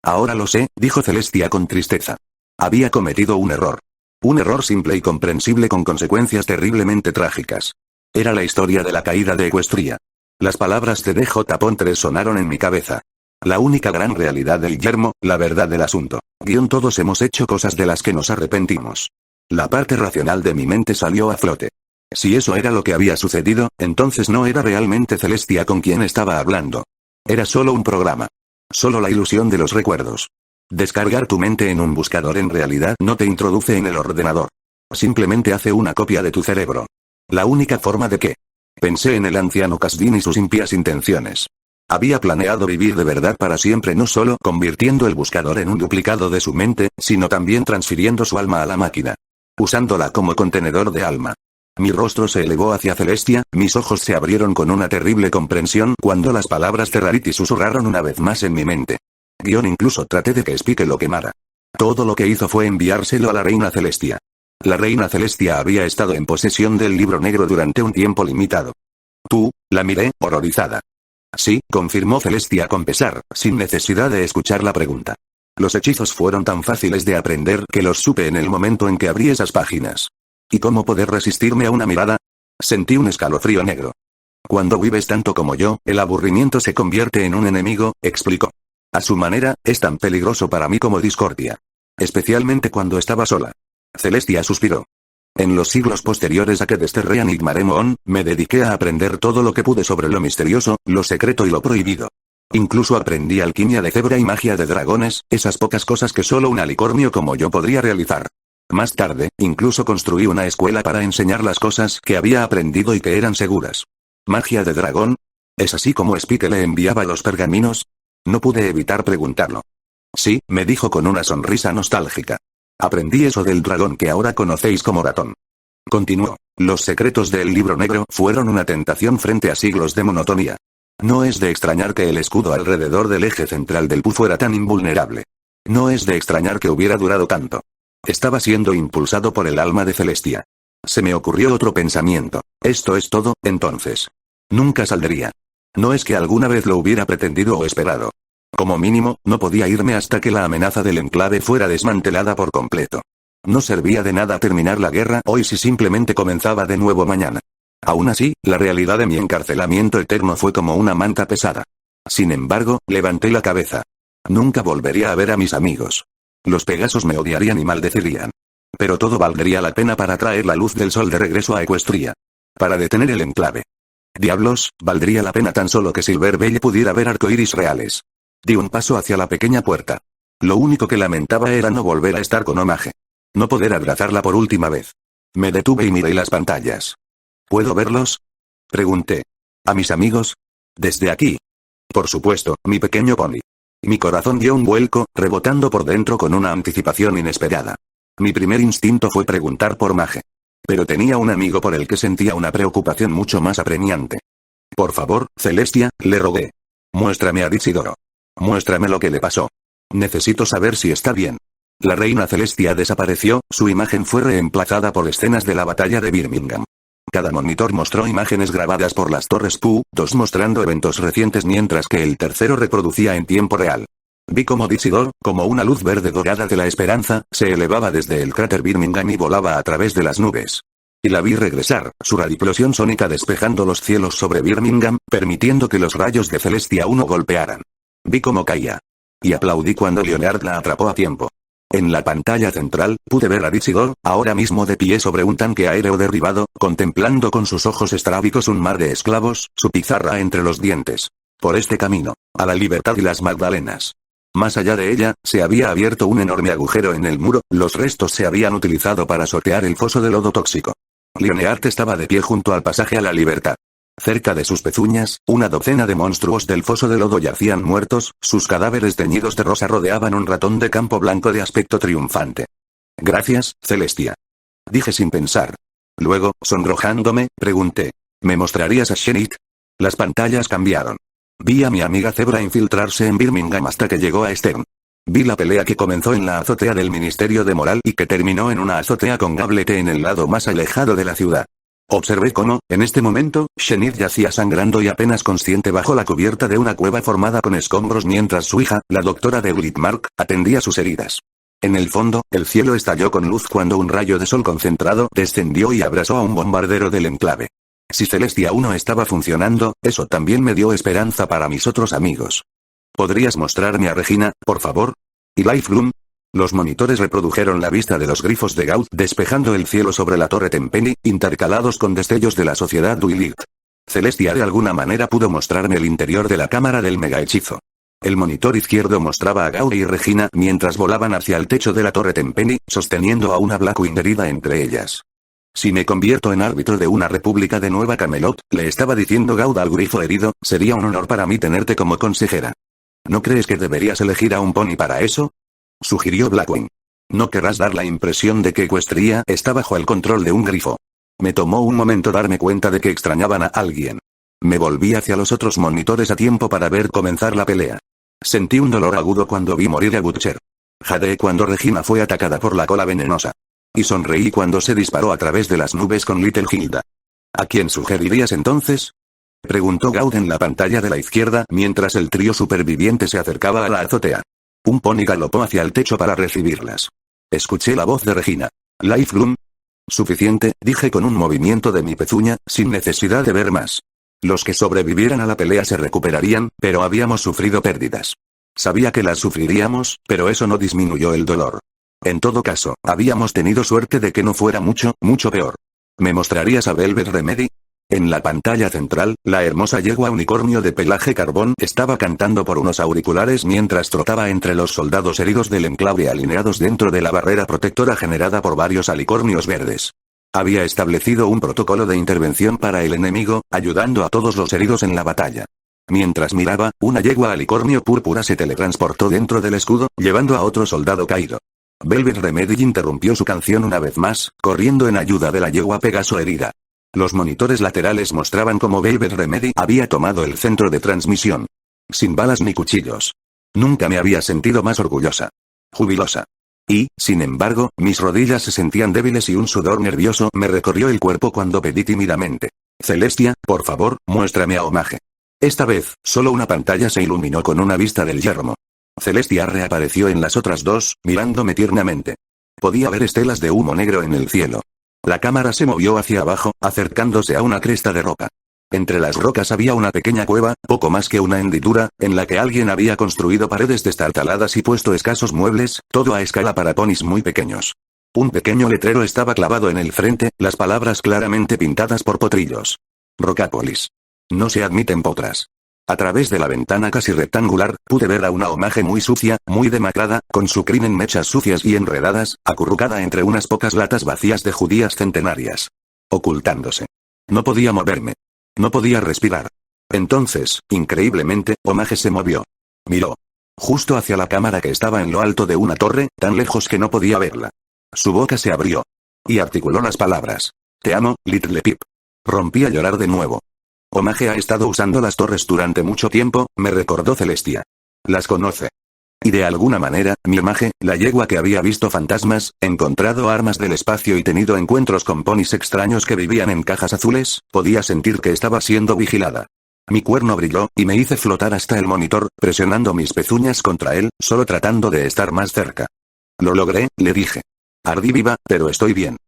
Ahora lo sé, dijo Celestia con tristeza. Había cometido un error. Un error simple y comprensible con consecuencias terriblemente trágicas. Era la historia de la caída de Equestria. Las palabras de DJ Pontres sonaron en mi cabeza. La única gran realidad del yermo, la verdad del asunto. Todos hemos hecho cosas de las que nos arrepentimos. La parte racional de mi mente salió a flote. Si eso era lo que había sucedido, entonces no era realmente Celestia con quien estaba hablando. Era solo un programa. Solo la ilusión de los recuerdos. Descargar tu mente en un buscador en realidad no te introduce en el ordenador. Simplemente hace una copia de tu cerebro. La única forma de que... Pensé en el anciano Casdin y sus impías intenciones. Había planeado vivir de verdad para siempre, no solo convirtiendo el buscador en un duplicado de su mente, sino también transfiriendo su alma a la máquina. Usándola como contenedor de alma. Mi rostro se elevó hacia Celestia, mis ojos se abrieron con una terrible comprensión cuando las palabras de Rarity susurraron una vez más en mi mente. Incluso traté de que Spike lo quemara. Todo lo que hizo fue enviárselo a la reina Celestia. La reina Celestia había estado en posesión del libro negro durante un tiempo limitado. La miré, horrorizada. Sí, confirmó Celestia con pesar, sin necesidad de escuchar la pregunta. Los hechizos fueron tan fáciles de aprender que los supe en el momento en que abrí esas páginas. ¿Y cómo poder resistirme a una mirada? Sentí un escalofrío negro. Cuando vives tanto como yo, el aburrimiento se convierte en un enemigo, explicó. A su manera, es tan peligroso para mí como discordia. Especialmente cuando estaba sola. Celestia suspiró. En los siglos posteriores a que desterré a Nigmaremon, me dediqué a aprender todo lo que pude sobre lo misterioso, lo secreto y lo prohibido. Incluso aprendí alquimia de cebra y magia de dragones, esas pocas cosas que solo un alicornio como yo podría realizar. Más tarde, incluso construí una escuela para enseñar las cosas que había aprendido y que eran seguras. ¿Magia de dragón? ¿Es así como Spike le enviaba los pergaminos? No pude evitar preguntarlo. Sí, me dijo con una sonrisa nostálgica. Aprendí eso del dragón que ahora conocéis como ratón. Continuó. Los secretos del libro negro fueron una tentación frente a siglos de monotonía. No es de extrañar que el escudo alrededor del eje central del Pu fuera tan invulnerable. No es de extrañar que hubiera durado tanto. Estaba siendo impulsado por el alma de Celestia. Se me ocurrió otro pensamiento. Esto es todo, entonces. Nunca saldría. No es que alguna vez lo hubiera pretendido o esperado. Como mínimo, no podía irme hasta que la amenaza del enclave fuera desmantelada por completo. No servía de nada terminar la guerra hoy si simplemente comenzaba de nuevo mañana. Aún así, la realidad de mi encarcelamiento eterno fue como una manta pesada. Sin embargo, levanté la cabeza. Nunca volvería a ver a mis amigos. Los Pegasos me odiarían y maldecirían. Pero todo valdría la pena para traer la luz del sol de regreso a Equestria. Para detener el enclave. Diablos, valdría la pena tan solo que Silverbell pudiera ver arcoíris reales. Di un paso hacia la pequeña puerta. Lo único que lamentaba era no volver a estar con Omage. No poder abrazarla por última vez. Me detuve y miré las pantallas. ¿Puedo verlos? Pregunté. ¿A mis amigos? Desde aquí. Por supuesto, mi pequeño pony. Mi corazón dio un vuelco, rebotando por dentro con una anticipación inesperada. Mi primer instinto fue preguntar por Mage. Pero tenía un amigo por el que sentía una preocupación mucho más apremiante. Por favor, Celestia, le rogué. Muéstrame a Disidoro. Muéstrame lo que le pasó. Necesito saber si está bien. La reina Celestia desapareció, su imagen fue reemplazada por escenas de la batalla de Birmingham. Cada monitor mostró imágenes grabadas por las torres Pu, dos mostrando eventos recientes mientras que el tercero reproducía en tiempo real. Vi como Disidor, como una luz verde dorada de la esperanza, se elevaba desde el cráter Birmingham y volaba a través de las nubes. Y la vi regresar, su radiplosión sónica despejando los cielos sobre Birmingham, permitiendo que los rayos de Celestia 1 golpearan. Vi cómo caía. Y aplaudí cuando Leonard la atrapó a tiempo. En la pantalla central, pude ver a Disidor, ahora mismo de pie sobre un tanque aéreo derribado, contemplando con sus ojos estrábicos un mar de esclavos, su pizarra entre los dientes. Por este camino, a la libertad y las Magdalenas. Más allá de ella, se había abierto un enorme agujero en el muro, los restos se habían utilizado para sortear el foso de lodo tóxico. Leonard estaba de pie junto al pasaje a la libertad. Cerca de sus pezuñas, una docena de monstruos del foso de lodo yacían muertos, sus cadáveres teñidos de rosa rodeaban un ratón de campo blanco de aspecto triunfante. Gracias, Celestia. Dije sin pensar. Luego, sonrojándome, pregunté. ¿Me mostrarías a Shenit? Las pantallas cambiaron. Vi a mi amiga Zebra infiltrarse en Birmingham hasta que llegó a Stern. Vi la pelea que comenzó en la azotea del Ministerio de Moral y que terminó en una azotea con Gablete en el lado más alejado de la ciudad. Observé cómo, en este momento, Shenid yacía sangrando y apenas consciente bajo la cubierta de una cueva formada con escombros mientras su hija, la doctora de Whitmark, atendía sus heridas. En el fondo, el cielo estalló con luz cuando un rayo de sol concentrado descendió y abrazó a un bombardero del enclave. Si Celestia aún no estaba funcionando, eso también me dio esperanza para mis otros amigos. ¿Podrías mostrarme a Regina, por favor? ¿Y Lifeloom? Los monitores reprodujeron la vista de los grifos de Gaud despejando el cielo sobre la torre Tenpenny, intercalados con destellos de la sociedad Duilit. Celestia de alguna manera pudo mostrarme el interior de la cámara del megahechizo. El monitor izquierdo mostraba a Gaud y Regina mientras volaban hacia el techo de la torre Tenpenny, sosteniendo a una Blackwing herida entre ellas. Si me convierto en árbitro de una república de Nueva Camelot, le estaba diciendo Gaud al grifo herido, sería un honor para mí tenerte como consejera. ¿No crees que deberías elegir a un pony para eso? Sugirió Blackwing. No querrás dar la impresión de que Equestria está bajo el control de un grifo. Me tomó un momento darme cuenta de que extrañaban a alguien. Me volví hacia los otros monitores a tiempo para ver comenzar la pelea. Sentí un dolor agudo cuando vi morir a Butcher. Jadeé cuando Regina fue atacada por la cola venenosa. Y sonreí cuando se disparó a través de las nubes con Little Hilda. ¿A quién sugerirías entonces? Preguntó Gaud en la pantalla de la izquierda mientras el trío superviviente se acercaba a la azotea. Un pony galopó hacia el techo para recibirlas. Escuché la voz de Regina. ¿Lifeloom? Suficiente, dije con un movimiento de mi pezuña, sin necesidad de ver más. Los que sobrevivieran a la pelea se recuperarían, pero habíamos sufrido pérdidas. Sabía que las sufriríamos, pero eso no disminuyó el dolor. En todo caso, habíamos tenido suerte de que no fuera mucho, mucho peor. ¿Me mostrarías a Velvet Remedy? En la pantalla central, la hermosa yegua unicornio de pelaje carbón estaba cantando por unos auriculares mientras trotaba entre los soldados heridos del enclave alineados dentro de la barrera protectora generada por varios alicornios verdes. Había establecido un protocolo de intervención para el enemigo, ayudando a todos los heridos en la batalla. Mientras miraba, una yegua alicornio púrpura se teletransportó dentro del escudo, llevando a otro soldado caído. Velvet Remedy interrumpió su canción una vez más, corriendo en ayuda de la yegua Pegaso herida. Los monitores laterales mostraban cómo Velvet Remedy había tomado el centro de transmisión. Sin balas ni cuchillos. Nunca me había sentido más orgullosa. Jubilosa. Y, sin embargo, mis rodillas se sentían débiles y un sudor nervioso me recorrió el cuerpo cuando pedí tímidamente. Celestia, por favor, muéstrame a Omage. Esta vez, solo una pantalla se iluminó con una vista del yermo. Celestia reapareció en las otras dos, mirándome tiernamente. Podía ver estelas de humo negro en el cielo. La cámara se movió hacia abajo, acercándose a una cresta de roca. Entre las rocas había una pequeña cueva, poco más que una hendidura, en la que alguien había construido paredes destartaladas y puesto escasos muebles, todo a escala para ponis muy pequeños. Un pequeño letrero estaba clavado en el frente, las palabras claramente pintadas por potrillos. Rocápolis. No se admiten potras. A través de la ventana casi rectangular, pude ver a una Omage muy sucia, muy demacrada, con su crin en mechas sucias y enredadas, acurrucada entre unas pocas latas vacías de judías centenarias. Ocultándose. No podía moverme. No podía respirar. Entonces, increíblemente, Omage se movió. Miró. Justo hacia la cámara que estaba en lo alto de una torre, tan lejos que no podía verla. Su boca se abrió. Y articuló las palabras. Te amo, Little Pip. Rompí a llorar de nuevo. Omage ha estado usando las torres durante mucho tiempo, me recordó Celestia. Las conoce. Y de alguna manera, mi Omage, la yegua que había visto fantasmas, encontrado armas del espacio y tenido encuentros con ponis extraños que vivían en cajas azules, podía sentir que estaba siendo vigilada. Mi cuerno brilló, y me hice flotar hasta el monitor, presionando mis pezuñas contra él, solo tratando de estar más cerca. Lo logré, le dije. Ardí viva, pero estoy bien.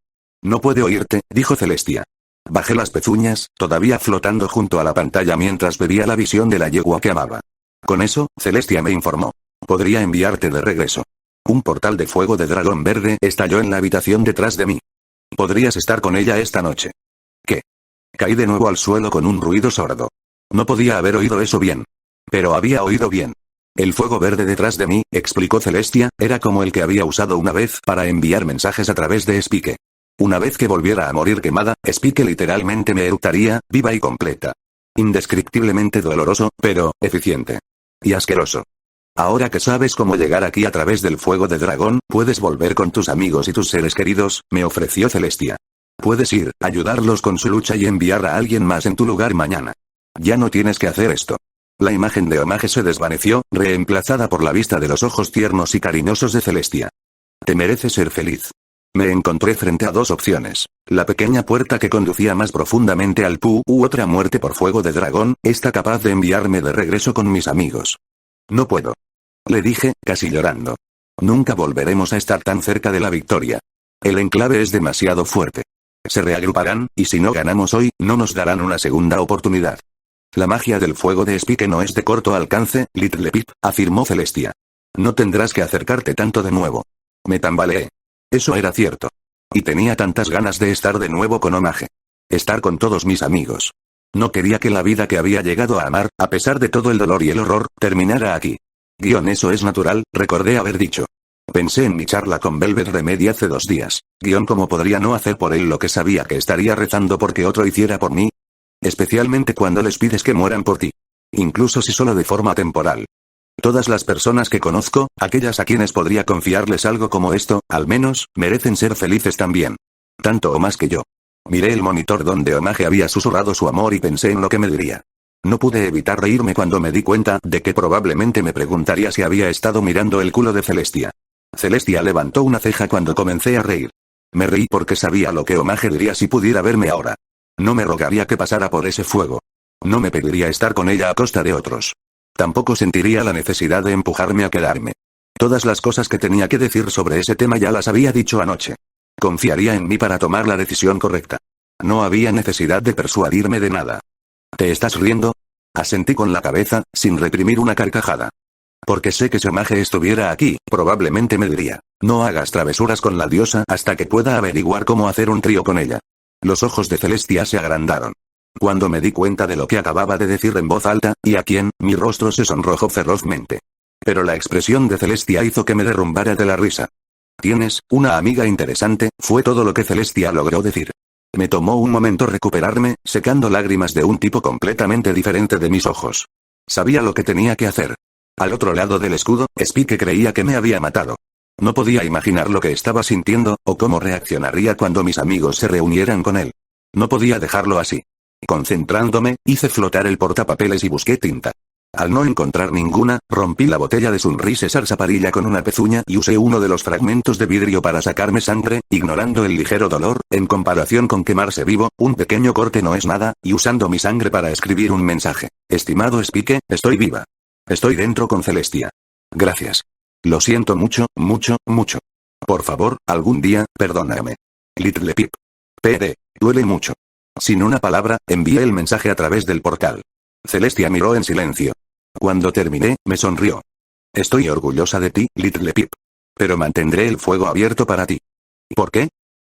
No puede oírte, dijo Celestia. Bajé las pezuñas, todavía flotando junto a la pantalla mientras bebía la visión de la yegua que amaba. Con eso, Celestia me informó. Podría enviarte de regreso. Un portal de fuego de dragón verde estalló en la habitación detrás de mí. Podrías estar con ella esta noche. ¿Qué? Caí de nuevo al suelo con un ruido sordo. No podía haber oído eso bien. Pero había oído bien. El fuego verde detrás de mí, explicó Celestia, era como el que había usado una vez para enviar mensajes a través de Spike. Una vez que volviera a morir quemada, Spike literalmente me eructaría, viva y completa. Indescriptiblemente doloroso, pero eficiente. Y asqueroso. Ahora que sabes cómo llegar aquí a través del fuego de dragón, puedes volver con tus amigos y tus seres queridos, me ofreció Celestia. Puedes ir, ayudarlos con su lucha y enviar a alguien más en tu lugar mañana. Ya no tienes que hacer esto. La imagen de Omage se desvaneció, reemplazada por la vista de los ojos tiernos y cariñosos de Celestia. Te mereces ser feliz. Me encontré frente a dos opciones. La pequeña puerta que conducía más profundamente al Pu u otra muerte por fuego de dragón, está capaz de enviarme de regreso con mis amigos. No puedo. Le dije, casi llorando. Nunca volveremos a estar tan cerca de la victoria. El enclave es demasiado fuerte. Se reagruparán, y si no ganamos hoy, no nos darán una segunda oportunidad. La magia del fuego de Spike no es de corto alcance, Little Pip, afirmó Celestia. No tendrás que acercarte tanto de nuevo. Me tambaleé. Eso era cierto. Y tenía tantas ganas de estar de nuevo con Omage. Estar con todos mis amigos. No quería que la vida que había llegado a amar, a pesar de todo el dolor y el horror, terminara aquí. Eso es natural, recordé haber dicho. Pensé en mi charla con Velvet Remedy hace 2 días. ¿Cómo podría no hacer por él lo que sabía que estaría rezando porque otro hiciera por mí? Especialmente cuando les pides que mueran por ti. Incluso si solo de forma temporal. Todas las personas que conozco, aquellas a quienes podría confiarles algo como esto, al menos, merecen ser felices también. Tanto o más que yo. Miré el monitor donde Omage había susurrado su amor y pensé en lo que me diría. No pude evitar reírme cuando me di cuenta de que probablemente me preguntaría si había estado mirando el culo de Celestia. Celestia levantó una ceja cuando comencé a reír. Me reí porque sabía lo que Omage diría si pudiera verme ahora. No me rogaría que pasara por ese fuego. No me pediría estar con ella a costa de otros. Tampoco sentiría la necesidad de empujarme a quedarme. Todas las cosas que tenía que decir sobre ese tema ya las había dicho anoche. Confiaría en mí para tomar la decisión correcta. No había necesidad de persuadirme de nada. ¿Te estás riendo? Asentí con la cabeza, sin reprimir una carcajada. Porque sé que si Omage estuviera aquí, probablemente me diría, no hagas travesuras con la diosa hasta que pueda averiguar cómo hacer un trío con ella. Los ojos de Celestia se agrandaron. Cuando me di cuenta de lo que acababa de decir en voz alta, y a quién, mi rostro se sonrojó ferozmente. Pero la expresión de Celestia hizo que me derrumbara de la risa. Tienes una amiga interesante, fue todo lo que Celestia logró decir. Me tomó un momento recuperarme, secando lágrimas de un tipo completamente diferente de mis ojos. Sabía lo que tenía que hacer. Al otro lado del escudo, Spike creía que me había matado. No podía imaginar lo que estaba sintiendo, o cómo reaccionaría cuando mis amigos se reunieran con él. No podía dejarlo así. Concentrándome, hice flotar el portapapeles y busqué tinta. Al no encontrar ninguna, rompí la botella de Sunrise Sarsaparilla con una pezuña y usé uno de los fragmentos de vidrio para sacarme sangre, ignorando el ligero dolor, en comparación con quemarse vivo, un pequeño corte no es nada, y usando mi sangre para escribir un mensaje. Estimado Spike, estoy viva. Estoy dentro con Celestia. Gracias. Lo siento mucho, mucho, mucho. Por favor, algún día, perdóname. Little Pip. PD. Duele mucho. Sin una palabra, envié el mensaje a través del portal. Celestia miró en silencio. Cuando terminé, me sonrió. Estoy orgullosa de ti, Little Pip. Pero mantendré el fuego abierto para ti. ¿Por qué?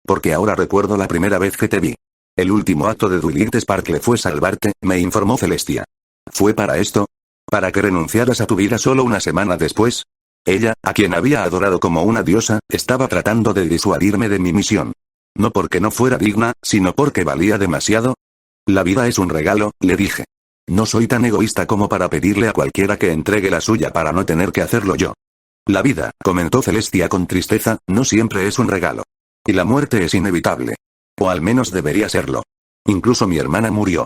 Porque ahora recuerdo la primera vez que te vi. El último acto de Twilight Sparkle fue salvarte, me informó Celestia. ¿Fue para esto? ¿Para que renunciaras a tu vida solo una semana después? Ella, a quien había adorado como una diosa, estaba tratando de disuadirme de mi misión. No porque no fuera digna, sino porque valía demasiado. La vida es un regalo, le dije. No soy tan egoísta como para pedirle a cualquiera que entregue la suya para no tener que hacerlo yo. La vida, comentó Celestia con tristeza, no siempre es un regalo. Y la muerte es inevitable. O al menos debería serlo. Incluso mi hermana murió.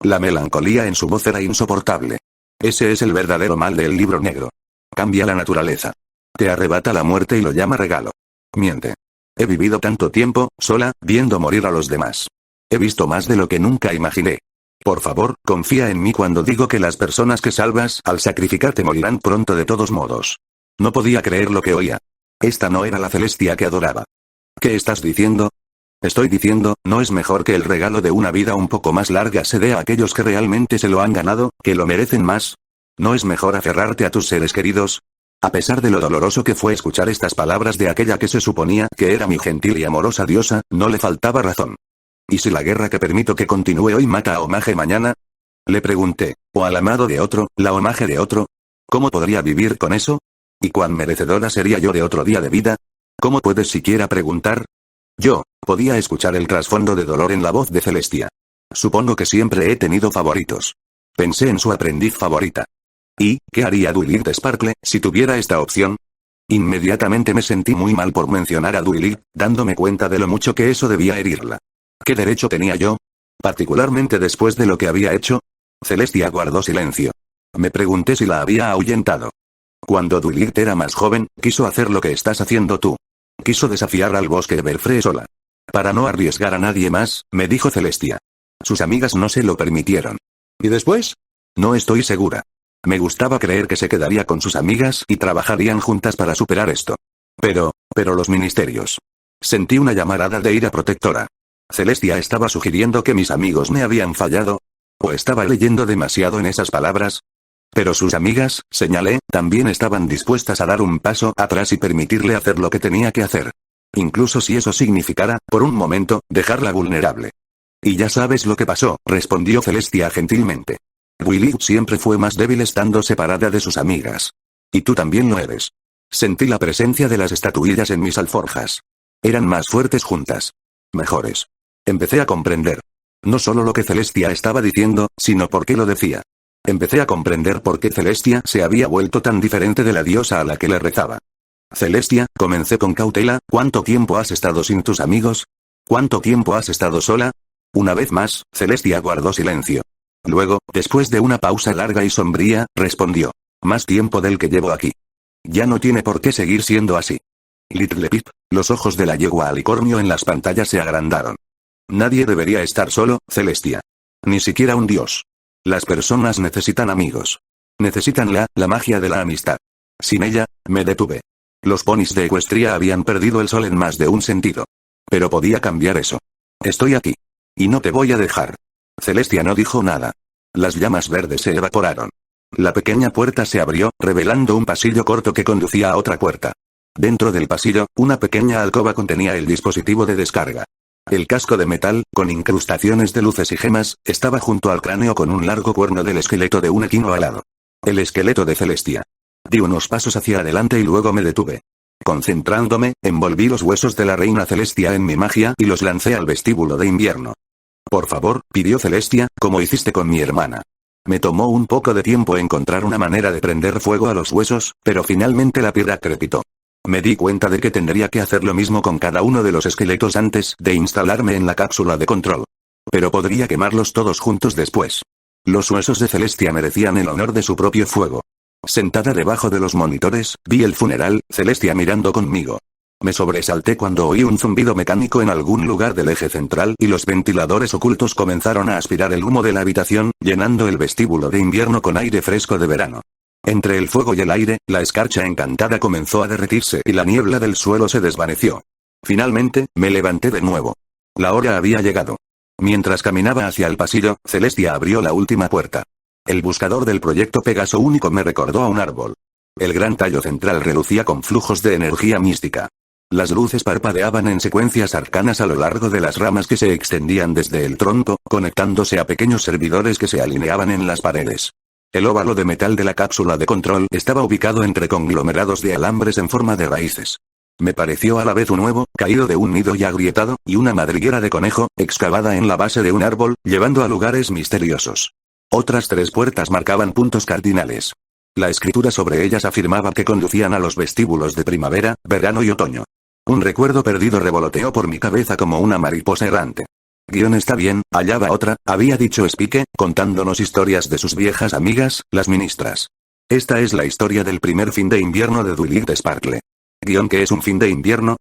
La melancolía en su voz era insoportable. Ese es el verdadero mal del libro negro. Cambia la naturaleza. Te arrebata la muerte y lo llama regalo. Miente. He vivido tanto tiempo, sola, viendo morir a los demás. He visto más de lo que nunca imaginé. Por favor, confía en mí cuando digo que las personas que salvas al sacrificarte morirán pronto de todos modos. No podía creer lo que oía. Esta no era la Celestia que adoraba. ¿Qué estás diciendo? Estoy diciendo, ¿no es mejor que el regalo de una vida un poco más larga se dé a aquellos que realmente se lo han ganado, que lo merecen más? ¿No es mejor aferrarte a tus seres queridos? A pesar de lo doloroso que fue escuchar estas palabras de aquella que se suponía que era mi gentil y amorosa diosa, no le faltaba razón. ¿Y si la guerra que permito que continúe hoy mata a Omage mañana? Le pregunté. ¿O al amado de otro, la Omage de otro? ¿Cómo podría vivir con eso? ¿Y cuán merecedora sería yo de otro día de vida? ¿Cómo puedes siquiera preguntar? Yo podía escuchar el trasfondo de dolor en la voz de Celestia. Supongo que siempre he tenido favoritos. Pensé en su aprendiz favorita. ¿Y qué haría Twilight Sparkle si tuviera esta opción? Inmediatamente me sentí muy mal por mencionar a Twilight, dándome cuenta de lo mucho que eso debía herirla. ¿Qué derecho tenía yo? Particularmente después de lo que había hecho. Celestia guardó silencio. Me pregunté si la había ahuyentado. Cuando Dwight era más joven, quiso hacer lo que estás haciendo tú. Quiso desafiar al bosque Everfree sola. Para no arriesgar a nadie más, me dijo Celestia. Sus amigas no se lo permitieron. ¿Y después? No estoy segura. Me gustaba creer que se quedaría con sus amigas y trabajarían juntas para superar esto. Pero los ministerios. Sentí una llamarada de ira protectora. Celestia estaba sugiriendo que mis amigos me habían fallado. ¿O estaba leyendo demasiado en esas palabras? Pero sus amigas, señalé, también estaban dispuestas a dar un paso atrás y permitirle hacer lo que tenía que hacer. Incluso si eso significara, por un momento, dejarla vulnerable. Y ya sabes lo que pasó, respondió Celestia gentilmente. Willy siempre fue más débil estando separada de sus amigas. Y tú también lo eres. Sentí la presencia de las estatuillas en mis alforjas. Eran más fuertes juntas. Mejores. Empecé a comprender. No solo lo que Celestia estaba diciendo, sino por qué lo decía. Empecé a comprender por qué Celestia se había vuelto tan diferente de la diosa a la que le rezaba. Celestia, comencé con cautela, ¿cuánto tiempo has estado sin tus amigos? ¿Cuánto tiempo has estado sola? Una vez más, Celestia guardó silencio. Luego, después de una pausa larga y sombría, respondió. Más tiempo del que llevo aquí. Ya no tiene por qué seguir siendo así. Little Pip, los ojos de la yegua alicornio en las pantallas se agrandaron. Nadie debería estar solo, Celestia. Ni siquiera un dios. Las personas necesitan amigos. Necesitan la magia de la amistad. Sin ella, me detuve. Los ponis de Ecuestria habían perdido el sol en más de un sentido. Pero podía cambiar eso. Estoy aquí. Y no te voy a dejar. Celestia no dijo nada. Las llamas verdes se evaporaron. La pequeña puerta se abrió, revelando un pasillo corto que conducía a otra puerta. Dentro del pasillo, una pequeña alcoba contenía el dispositivo de descarga. El casco de metal, con incrustaciones de luces y gemas, estaba junto al cráneo con un largo cuerno del esqueleto de un equino alado. El esqueleto de Celestia. Di unos pasos hacia adelante y luego me detuve. Concentrándome, envolví los huesos de la reina Celestia en mi magia y los lancé al vestíbulo de invierno. Por favor, pidió Celestia, como hiciste con mi hermana. Me tomó un poco de tiempo encontrar una manera de prender fuego a los huesos, pero finalmente la piedra crepitó. Me di cuenta de que tendría que hacer lo mismo con cada uno de los esqueletos antes de instalarme en la cápsula de control. Pero podría quemarlos todos juntos después. Los huesos de Celestia merecían el honor de su propio fuego. Sentada debajo de los monitores, vi el funeral, Celestia mirando conmigo. Me sobresalté cuando oí un zumbido mecánico en algún lugar del eje central y los ventiladores ocultos comenzaron a aspirar el humo de la habitación, llenando el vestíbulo de invierno con aire fresco de verano. Entre el fuego y el aire, la escarcha encantada comenzó a derretirse y la niebla del suelo se desvaneció. Finalmente, me levanté de nuevo. La hora había llegado. Mientras caminaba hacia el pasillo, Celestia abrió la última puerta. El buscador del proyecto Pegaso único me recordó a un árbol. El gran tallo central relucía con flujos de energía mística. Las luces parpadeaban en secuencias arcanas a lo largo de las ramas que se extendían desde el tronco, conectándose a pequeños servidores que se alineaban en las paredes. El óvalo de metal de la cápsula de control estaba ubicado entre conglomerados de alambres en forma de raíces. Me pareció a la vez un huevo, caído de un nido y agrietado, y una madriguera de conejo, excavada en la base de un árbol, llevando a lugares misteriosos. Otras 3 puertas marcaban puntos cardinales. La escritura sobre ellas afirmaba que conducían a los vestíbulos de primavera, verano y otoño. Un recuerdo perdido revoloteó por mi cabeza como una mariposa errante. Está bien, allá va otra, había dicho Spike, contándonos historias de sus viejas amigas, las ministras. Esta es la historia del primer fin de invierno de Dwight Sparkle. ¿Qué es un fin de invierno?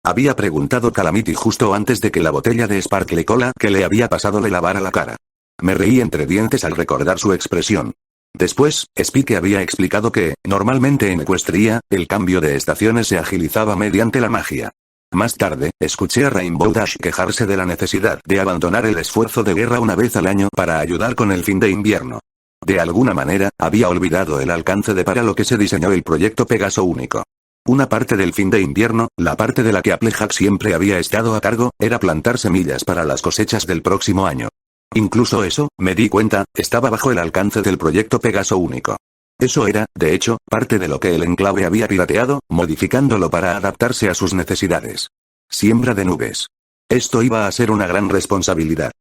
Había preguntado Calamity justo antes de que la botella de Sparkle Cola que le había pasado le lavara la cara. Me reí entre dientes al recordar su expresión. Después, Spike había explicado que, normalmente en Ecuestria, el cambio de estaciones se agilizaba mediante la magia. Más tarde, escuché a Rainbow Dash quejarse de la necesidad de abandonar el esfuerzo de guerra una vez al año para ayudar con el fin de invierno. De alguna manera, había olvidado el alcance de para lo que se diseñó el proyecto Pegaso único. Una parte del fin de invierno, la parte de la que Applejack siempre había estado a cargo, era plantar semillas para las cosechas del próximo año. Incluso eso, me di cuenta, estaba bajo el alcance del proyecto Pegaso único. Eso era, de hecho, parte de lo que el enclave había pirateado, modificándolo para adaptarse a sus necesidades. Siembra de nubes. Esto iba a ser una gran responsabilidad.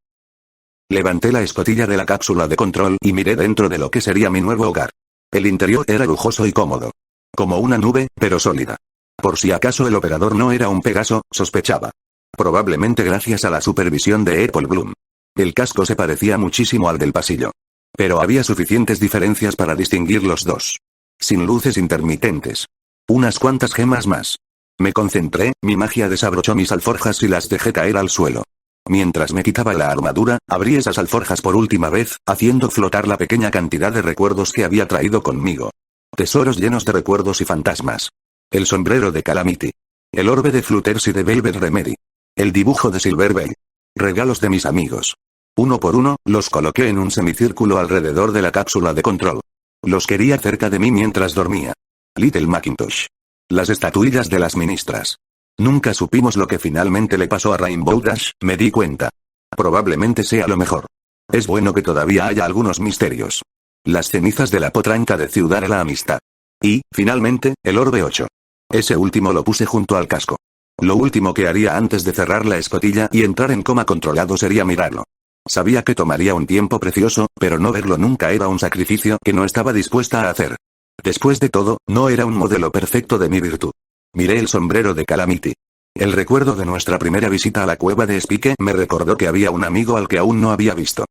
Levanté la escotilla de la cápsula de control y miré dentro de lo que sería mi nuevo hogar. El interior era lujoso y cómodo. Como una nube, pero sólida. Por si acaso el operador no era un Pegaso, sospechaba. Probablemente gracias a la supervisión de Apple Bloom. El casco se parecía muchísimo al del pasillo. Pero había suficientes diferencias para distinguir los dos. Sin luces intermitentes. Unas cuantas gemas más. Me concentré, mi magia desabrochó mis alforjas y las dejé caer al suelo. Mientras me quitaba la armadura, abrí esas alforjas por última vez, haciendo flotar la pequeña cantidad de recuerdos que había traído conmigo. Tesoros llenos de recuerdos y fantasmas. El sombrero de Calamity. El orbe de Flutters y de Velvet Remedy. El dibujo de Silverbell. Regalos de mis amigos. Uno por uno, los coloqué en un semicírculo alrededor de la cápsula de control. Los quería cerca de mí mientras dormía. Little Macintosh. Las estatuillas de las ministras. Nunca supimos lo que finalmente le pasó a Rainbow Dash, me di cuenta. Probablemente sea lo mejor. Es bueno que todavía haya algunos misterios. Las cenizas de la potranca de Ciudad de la Amistad. Y, finalmente, el orbe 8. Ese último lo puse junto al casco. Lo último que haría antes de cerrar la escotilla y entrar en coma controlado sería mirarlo. Sabía que tomaría un tiempo precioso, pero no verlo nunca era un sacrificio que no estaba dispuesta a hacer. Después de todo, no era un modelo perfecto de mi virtud. Miré el sombrero de Calamity. El recuerdo de nuestra primera visita a la cueva de Spike me recordó que había un amigo al que aún no había visto.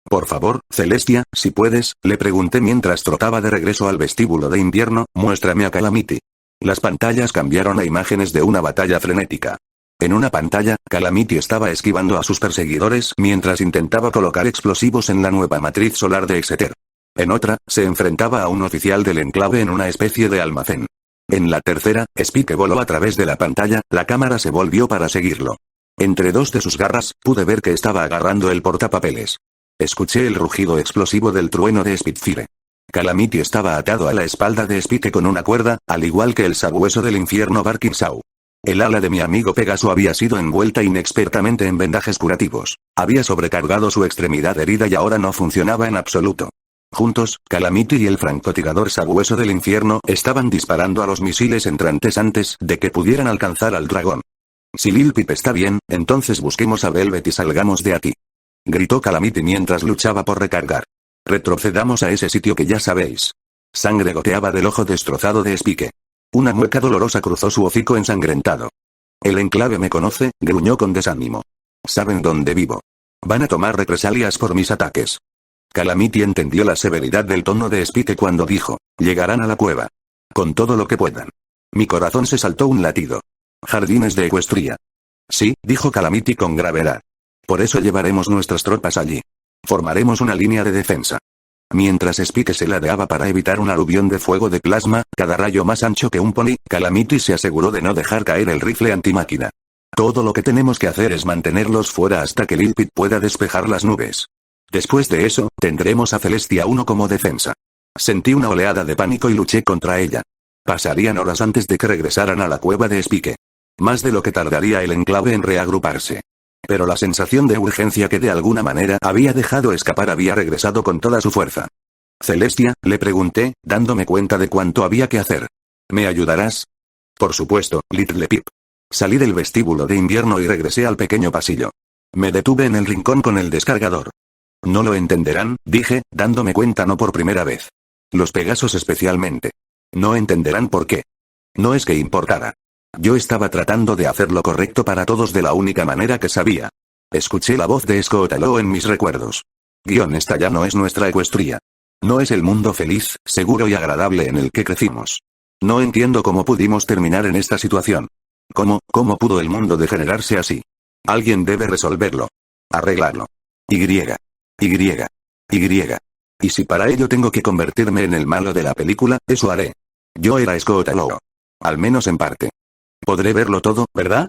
Por favor, Celestia, si puedes, le pregunté mientras trotaba de regreso al vestíbulo de invierno, muéstrame a Calamity. Las pantallas cambiaron a imágenes de una batalla frenética. En una pantalla, Calamity estaba esquivando a sus perseguidores mientras intentaba colocar explosivos en la nueva matriz solar de Exeter. En otra, se enfrentaba a un oficial del enclave en una especie de almacén. En la tercera, Spike voló a través de la pantalla, la cámara se volvió para seguirlo. Entre dos de sus garras, pude ver que estaba agarrando el portapapeles. Escuché el rugido explosivo del trueno de Spitfire. Calamity estaba atado a la espalda de Spike con una cuerda, al igual que el sabueso del infierno Barking Saw. El ala de mi amigo Pegaso había sido envuelta inexpertamente en vendajes curativos. Había sobrecargado su extremidad herida y ahora no funcionaba en absoluto. Juntos, Calamity y el francotirador sabueso del infierno estaban disparando a los misiles entrantes antes de que pudieran alcanzar al dragón. Si Lil Pip está bien, entonces busquemos a Velvet y salgamos de aquí. Gritó Calamity mientras luchaba por recargar. Retrocedamos a ese sitio que ya sabéis. Sangre goteaba del ojo destrozado de Spike. Una mueca dolorosa cruzó su hocico ensangrentado. El enclave me conoce, gruñó con desánimo. Saben dónde vivo. Van a tomar represalias por mis ataques. Calamity entendió la severidad del tono de Spike cuando dijo, llegarán a la cueva. Con todo lo que puedan. Mi corazón se saltó un latido. Jardines de Ecuestria. Sí, dijo Calamity con gravedad. Por eso llevaremos nuestras tropas allí. Formaremos una línea de defensa. Mientras Spike se ladeaba para evitar un aluvión de fuego de plasma, cada rayo más ancho que un pony, Calamity se aseguró de no dejar caer el rifle antimáquina. Todo lo que tenemos que hacer es mantenerlos fuera hasta que Lil Pip pueda despejar las nubes. Después de eso, tendremos a Celestia 1 como defensa. Sentí una oleada de pánico y luché contra ella. Pasarían horas antes de que regresaran a la cueva de Spike. Más de lo que tardaría el enclave en reagruparse. Pero la sensación de urgencia que de alguna manera había dejado escapar había regresado con toda su fuerza. Celestia, le pregunté, dándome cuenta de cuánto había que hacer. ¿Me ayudarás? Por supuesto, Little Pip. Salí del vestíbulo de invierno y regresé al pequeño pasillo. Me detuve en el rincón con el descargador. No lo entenderán, dije, dándome cuenta no por primera vez. Los Pegasos especialmente. No entenderán por qué. No es que importara. Yo estaba tratando de hacer lo correcto para todos de la única manera que sabía. Escuché la voz de Scott Allo en mis recuerdos. Esta ya no es nuestra Ecuestria. No es el mundo feliz, seguro y agradable en el que crecimos. No entiendo cómo pudimos terminar en esta situación. ¿Cómo pudo el mundo degenerarse así? Alguien debe resolverlo. Arreglarlo. Y. Y si para ello tengo que convertirme en el malo de la película, eso haré. Yo era Scott Allo. Al menos en parte. ¿Podré verlo todo, verdad?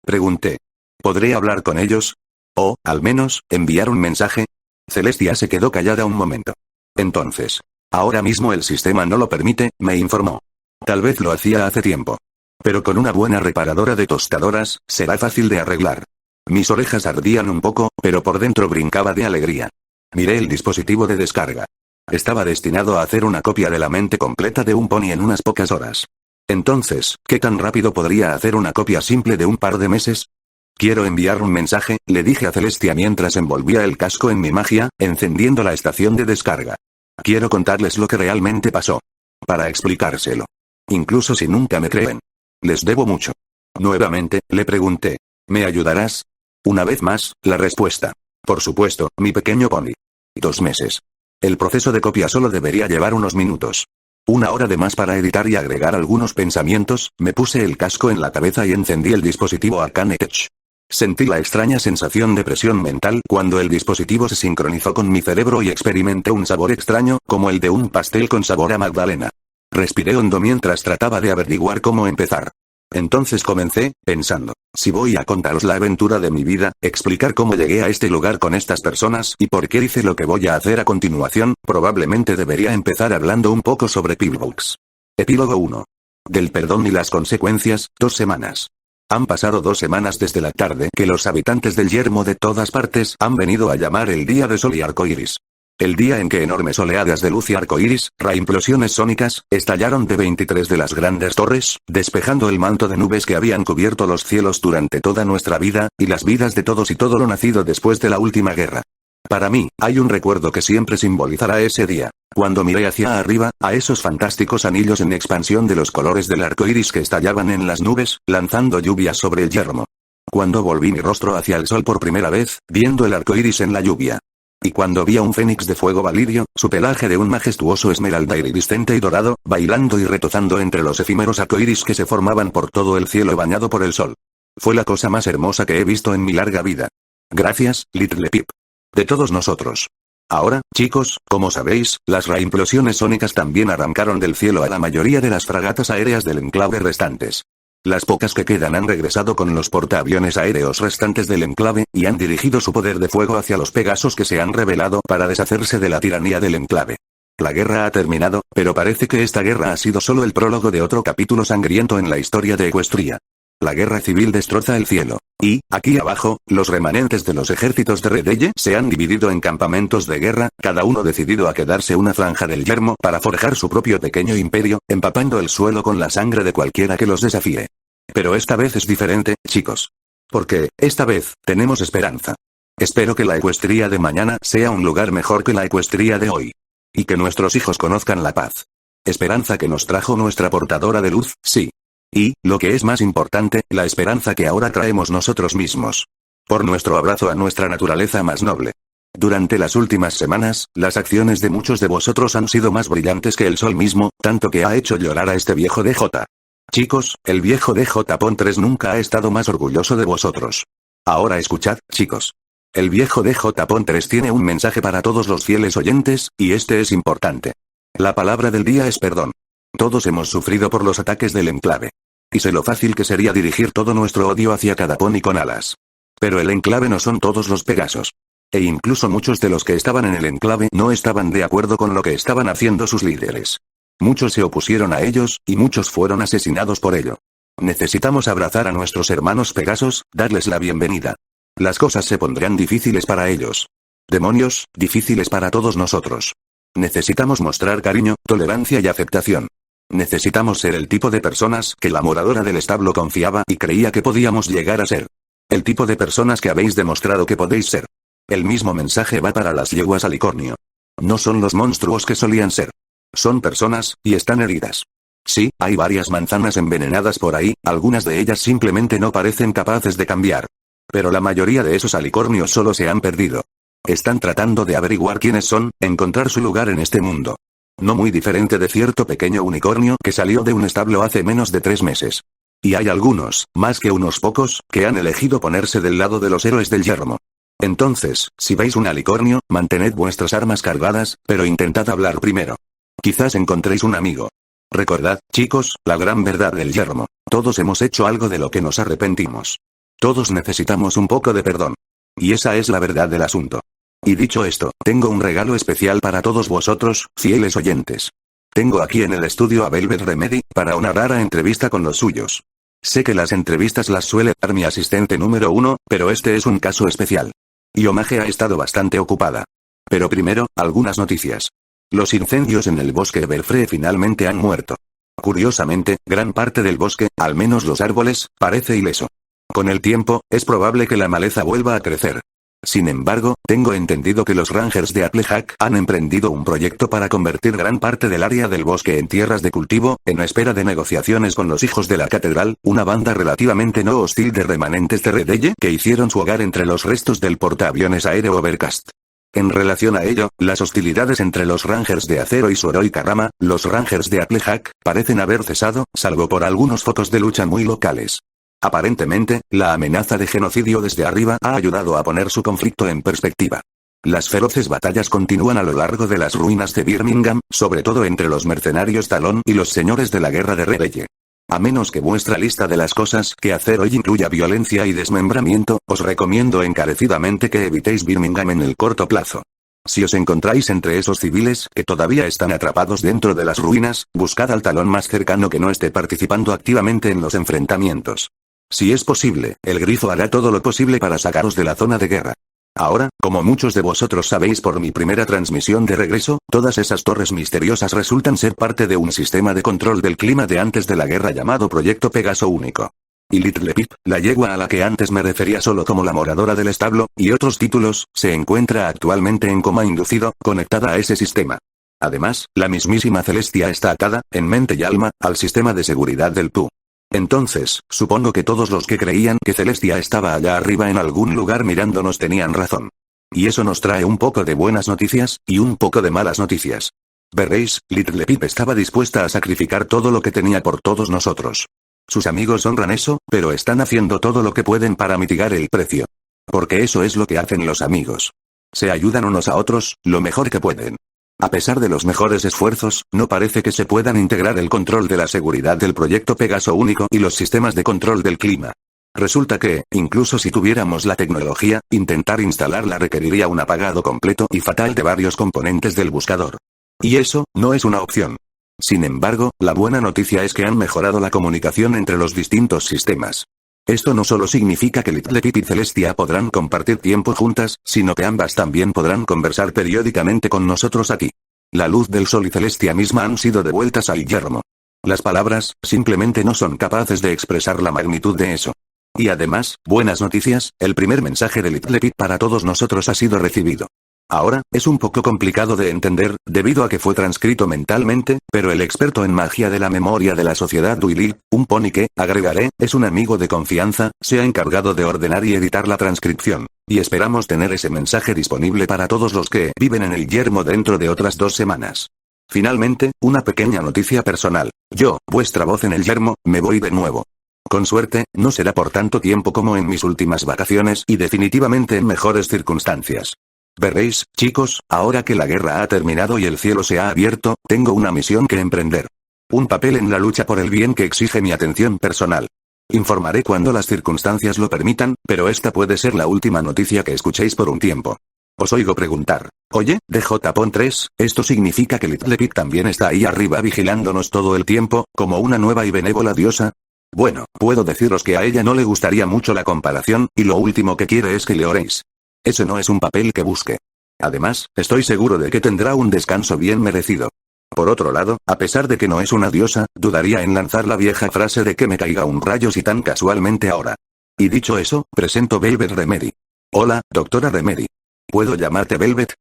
Pregunté. ¿Podré hablar con ellos? O, al menos, enviar un mensaje. Celestia se quedó callada un momento. Entonces. Ahora mismo el sistema no lo permite, me informó. Tal vez lo hacía hace tiempo. Pero con una buena reparadora de tostadoras, será fácil de arreglar. Mis orejas ardían un poco, pero por dentro brincaba de alegría. Miré el dispositivo de descarga. Estaba destinado a hacer una copia de la mente completa de un pony en unas pocas horas. Entonces, ¿qué tan rápido podría hacer una copia simple de un par de meses? Quiero enviar un mensaje, le dije a Celestia mientras envolvía el casco en mi magia, encendiendo la estación de descarga. Quiero contarles lo que realmente pasó. Para explicárselo. Incluso si nunca me creen. Les debo mucho. Nuevamente, le pregunté. ¿Me ayudarás? Una vez más, la respuesta. Por supuesto, mi pequeño pony. 2 meses. El proceso de copia solo debería llevar unos minutos. Una hora de más para editar y agregar algunos pensamientos. Me puse el casco en la cabeza y encendí el dispositivo Arcane Tech. Sentí la extraña sensación de presión mental cuando el dispositivo se sincronizó con mi cerebro y experimenté un sabor extraño, como el de un pastel con sabor a magdalena. Respiré hondo mientras trataba de averiguar cómo empezar. Entonces comencé, pensando, si voy a contaros la aventura de mi vida, explicar cómo llegué a este lugar con estas personas y por qué hice lo que voy a hacer a continuación, probablemente debería empezar hablando un poco sobre Pillbox. Epílogo 1. Del perdón y las consecuencias, 2 semanas. Han pasado 2 semanas desde la tarde que los habitantes del yermo de todas partes han venido a llamar el día de sol y arcoíris. El día en que enormes oleadas de luz y arcoíris, reimplosiones sónicas, estallaron de 23 de las grandes torres, despejando el manto de nubes que habían cubierto los cielos durante toda nuestra vida, y las vidas de todos y todo lo nacido después de la última guerra. Para mí, hay un recuerdo que siempre simbolizará ese día, cuando miré hacia arriba, a esos fantásticos anillos en expansión de los colores del arcoíris que estallaban en las nubes, lanzando lluvia sobre el yermo. Cuando volví mi rostro hacia el sol por primera vez, viendo el arcoíris en la lluvia. Y cuando vi a un fénix de fuego valirio, su pelaje de un majestuoso esmeralda iridiscente y dorado, bailando y retozando entre los efímeros arcoíris que se formaban por todo el cielo bañado por el sol. Fue la cosa más hermosa que he visto en mi larga vida. Gracias, Little Pip. De todos nosotros. Ahora, chicos, como sabéis, las reimplosiones sónicas también arrancaron del cielo a la mayoría de las fragatas aéreas del enclave restantes. Las pocas que quedan han regresado con los portaaviones aéreos restantes del enclave, y han dirigido su poder de fuego hacia los Pegasos que se han rebelado para deshacerse de la tiranía del enclave. La guerra ha terminado, pero parece que esta guerra ha sido solo el prólogo de otro capítulo sangriento en la historia de Equestria. La guerra civil destroza el cielo. Y, aquí abajo, los remanentes de los ejércitos de Redelle se han dividido en campamentos de guerra, cada uno decidido a quedarse una franja del yermo para forjar su propio pequeño imperio, empapando el suelo con la sangre de cualquiera que los desafíe. Pero esta vez es diferente, chicos. Porque, esta vez, tenemos esperanza. Espero que la Equestria de mañana sea un lugar mejor que la Equestria de hoy. Y que nuestros hijos conozcan la paz. Esperanza que nos trajo nuestra portadora de luz, sí. Y, lo que es más importante, la esperanza que ahora traemos nosotros mismos. Por nuestro abrazo a nuestra naturaleza más noble. Durante las últimas semanas, las acciones de muchos de vosotros han sido más brillantes que el sol mismo, tanto que ha hecho llorar a este viejo DJ. Chicos, el viejo DJ Pon3 nunca ha estado más orgulloso de vosotros. Ahora escuchad, chicos. El viejo DJ Pon3 tiene un mensaje para todos los fieles oyentes, y este es importante. La palabra del día es perdón. Todos hemos sufrido por los ataques del enclave. Y sé lo fácil que sería dirigir todo nuestro odio hacia cada pony con alas. Pero el enclave no son todos los Pegasos. E incluso muchos de los que estaban en el enclave no estaban de acuerdo con lo que estaban haciendo sus líderes. Muchos se opusieron a ellos, y muchos fueron asesinados por ello. Necesitamos abrazar a nuestros hermanos Pegasos, darles la bienvenida. Las cosas se pondrán difíciles para ellos. Demonios, difíciles para todos nosotros. Necesitamos mostrar cariño, tolerancia y aceptación. Necesitamos ser el tipo de personas que la moradora del establo confiaba y creía que podíamos llegar a ser. El tipo de personas que habéis demostrado que podéis ser. El mismo mensaje va para las yeguas alicornio. No son los monstruos que solían ser. Son personas, y están heridas. Sí, hay varias manzanas envenenadas por ahí, algunas de ellas simplemente no parecen capaces de cambiar. Pero la mayoría de esos alicornios solo se han perdido. Están tratando de averiguar quiénes son, encontrar su lugar en este mundo. No muy diferente de cierto pequeño unicornio que salió de un establo hace menos de 3 meses. Y hay algunos, más que unos pocos, que han elegido ponerse del lado de los héroes del yermo. Entonces, si veis un alicornio, mantened vuestras armas cargadas, pero intentad hablar primero. Quizás encontréis un amigo. Recordad, chicos, la gran verdad del yermo. Todos hemos hecho algo de lo que nos arrepentimos. Todos necesitamos un poco de perdón. Y esa es la verdad del asunto. Y dicho esto, tengo un regalo especial para todos vosotros, fieles oyentes. Tengo aquí en el estudio a Velvet Remedy, para una rara entrevista con los suyos. Sé que las entrevistas las suele dar mi asistente número 1, pero este es un caso especial. Y Omage ha estado bastante ocupada. Pero primero, algunas noticias. Los incendios en el bosque Everfree finalmente han muerto. Curiosamente, gran parte del bosque, al menos los árboles, parece ileso. Con el tiempo, es probable que la maleza vuelva a crecer. Sin embargo, tengo entendido que los Rangers de Applejack han emprendido un proyecto para convertir gran parte del área del bosque en tierras de cultivo, en espera de negociaciones con los hijos de la catedral, una banda relativamente no hostil de remanentes de Redelle que hicieron su hogar entre los restos del portaaviones aéreo Overcast. En relación a ello, las hostilidades entre los Rangers de Acero y su heroica rama, los Rangers de Applejack, parecen haber cesado, salvo por algunos focos de lucha muy locales. Aparentemente, la amenaza de genocidio desde arriba ha ayudado a poner su conflicto en perspectiva. Las feroces batallas continúan a lo largo de las ruinas de Birmingham, sobre todo entre los mercenarios Talón y los señores de la guerra de Rebelle. A menos que vuestra lista de las cosas que hacer hoy incluya violencia y desmembramiento, os recomiendo encarecidamente que evitéis Birmingham en el corto plazo. Si os encontráis entre esos civiles que todavía están atrapados dentro de las ruinas, buscad al Talón más cercano que no esté participando activamente en los enfrentamientos. Si es posible, el Grifo hará todo lo posible para sacaros de la zona de guerra. Ahora, como muchos de vosotros sabéis por mi primera transmisión de regreso, todas esas torres misteriosas resultan ser parte de un sistema de control del clima de antes de la guerra llamado Proyecto Pegaso Único. Y Little Pip, la yegua a la que antes me refería solo como la moradora del establo, y otros títulos, se encuentra actualmente en coma inducido, conectada a ese sistema. Además, la mismísima Celestia está atada, en mente y alma, al sistema de seguridad del TU. Entonces, supongo que todos los que creían que Celestia estaba allá arriba en algún lugar mirándonos tenían razón. Y eso nos trae un poco de buenas noticias, y un poco de malas noticias. Veréis, Little Pip estaba dispuesta a sacrificar todo lo que tenía por todos nosotros. Sus amigos honran eso, pero están haciendo todo lo que pueden para mitigar el precio. Porque eso es lo que hacen los amigos. Se ayudan unos a otros, lo mejor que pueden. A pesar de los mejores esfuerzos, no parece que se puedan integrar el control de la seguridad del proyecto Pegaso Único y los sistemas de control del clima. Resulta que, incluso si tuviéramos la tecnología, intentar instalarla requeriría un apagado completo y fatal de varios componentes del buscador. Y eso, no es una opción. Sin embargo, la buena noticia es que han mejorado la comunicación entre los distintos sistemas. Esto no solo significa que Little Pip y Celestia podrán compartir tiempo juntas, sino que ambas también podrán conversar periódicamente con nosotros aquí. La luz del sol y Celestia misma han sido devueltas al yermo. Las palabras, simplemente no son capaces de expresar la magnitud de eso. Y además, buenas noticias, el primer mensaje de Little Pip para todos nosotros ha sido recibido. Ahora, es un poco complicado de entender, debido a que fue transcrito mentalmente, pero el experto en magia de la memoria de la sociedad Duilil, un pony que, agregaré, es un amigo de confianza, se ha encargado de ordenar y editar la transcripción. Y esperamos tener ese mensaje disponible para todos los que viven en el yermo dentro de otras 2 semanas. Finalmente, una pequeña noticia personal. Yo, vuestra voz en el yermo, me voy de nuevo. Con suerte, no será por tanto tiempo como en mis últimas vacaciones y definitivamente en mejores circunstancias. Veréis, chicos, ahora que la guerra ha terminado y el cielo se ha abierto, tengo una misión que emprender. Un papel en la lucha por el bien que exige mi atención personal. Informaré cuando las circunstancias lo permitan, pero esta puede ser la última noticia que escuchéis por un tiempo. Os oigo preguntar, oye, DJ-3, ¿esto significa que Little Pip también está ahí arriba vigilándonos todo el tiempo, como una nueva y benévola diosa? Bueno, puedo deciros que a ella no le gustaría mucho la comparación, y lo último que quiere es que le oréis. Ese no es un papel que busque. Además, estoy seguro de que tendrá un descanso bien merecido. Por otro lado, a pesar de que no es una diosa, dudaría en lanzar la vieja frase de que me caiga un rayo si tan casualmente ahora. Y dicho eso, presento Velvet Remedy. Hola, doctora Remedy. ¿Puedo llamarte Velvet?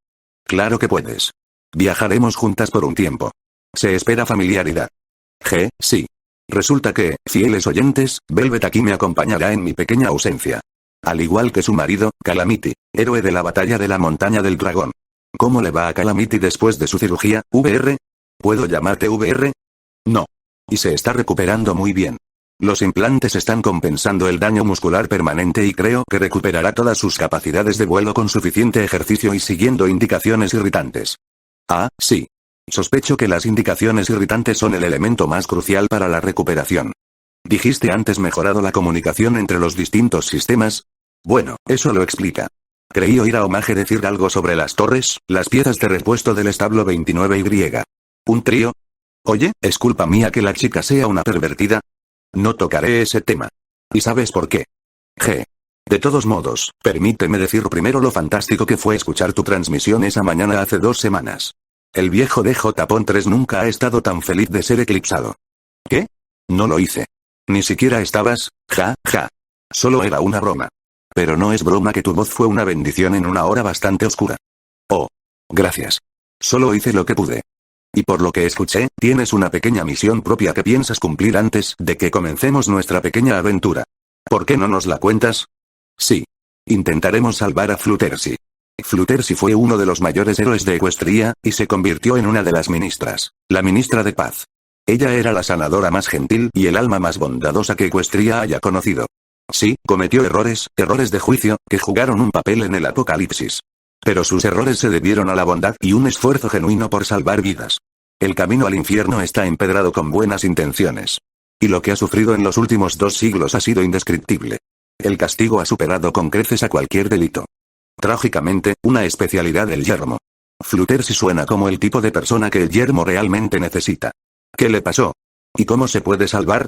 Claro que puedes. Viajaremos juntas por un tiempo. Se espera familiaridad. Sí. Resulta que, fieles oyentes, Velvet aquí me acompañará en mi pequeña ausencia. Al igual que su marido, Calamity, héroe de la batalla de la montaña del dragón. ¿Cómo le va a Calamity después de su cirugía, VR? ¿Puedo llamarte VR? No. Y se está recuperando muy bien. Los implantes están compensando el daño muscular permanente y creo que recuperará todas sus capacidades de vuelo con suficiente ejercicio y siguiendo indicaciones irritantes. Ah, sí. Sospecho que las indicaciones irritantes son el elemento más crucial para la recuperación. ¿Dijiste antes mejorado la comunicación entre los distintos sistemas? Bueno, eso lo explica. Creí oír a Omage decir algo sobre las torres, las piezas de repuesto del establo 29Y. ¿Un trío? Oye, ¿es culpa mía que la chica sea una pervertida? No tocaré ese tema. ¿Y sabes por qué? De todos modos, permíteme decir primero lo fantástico que fue escuchar tu transmisión esa mañana hace 2 semanas. El viejo DJ-3 nunca ha estado tan feliz de ser eclipsado. ¿Qué? No lo hice. Ni siquiera estabas, Solo era una broma. Pero no es broma que tu voz fue una bendición en una hora bastante oscura. Oh. Gracias. Solo hice lo que pude. Y por lo que escuché, tienes una pequeña misión propia que piensas cumplir antes de que comencemos nuestra pequeña aventura. ¿Por qué no nos la cuentas? Sí. Intentaremos salvar a Fluttershy. Fluttershy fue uno de los mayores héroes de Equestria, y se convirtió en una de las ministras, la ministra de paz. Ella era la sanadora más gentil y el alma más bondadosa que Equestria haya conocido. Sí, cometió errores de juicio, que jugaron un papel en el apocalipsis. Pero sus errores se debieron a la bondad y un esfuerzo genuino por salvar vidas. El camino al infierno está empedrado con buenas intenciones. Y lo que ha sufrido en los últimos 2 siglos ha sido indescriptible. El castigo ha superado con creces a cualquier delito. Trágicamente, una especialidad del yermo. Fluttershy suena como el tipo de persona que el yermo realmente necesita. ¿Qué le pasó? ¿Y cómo se puede salvar?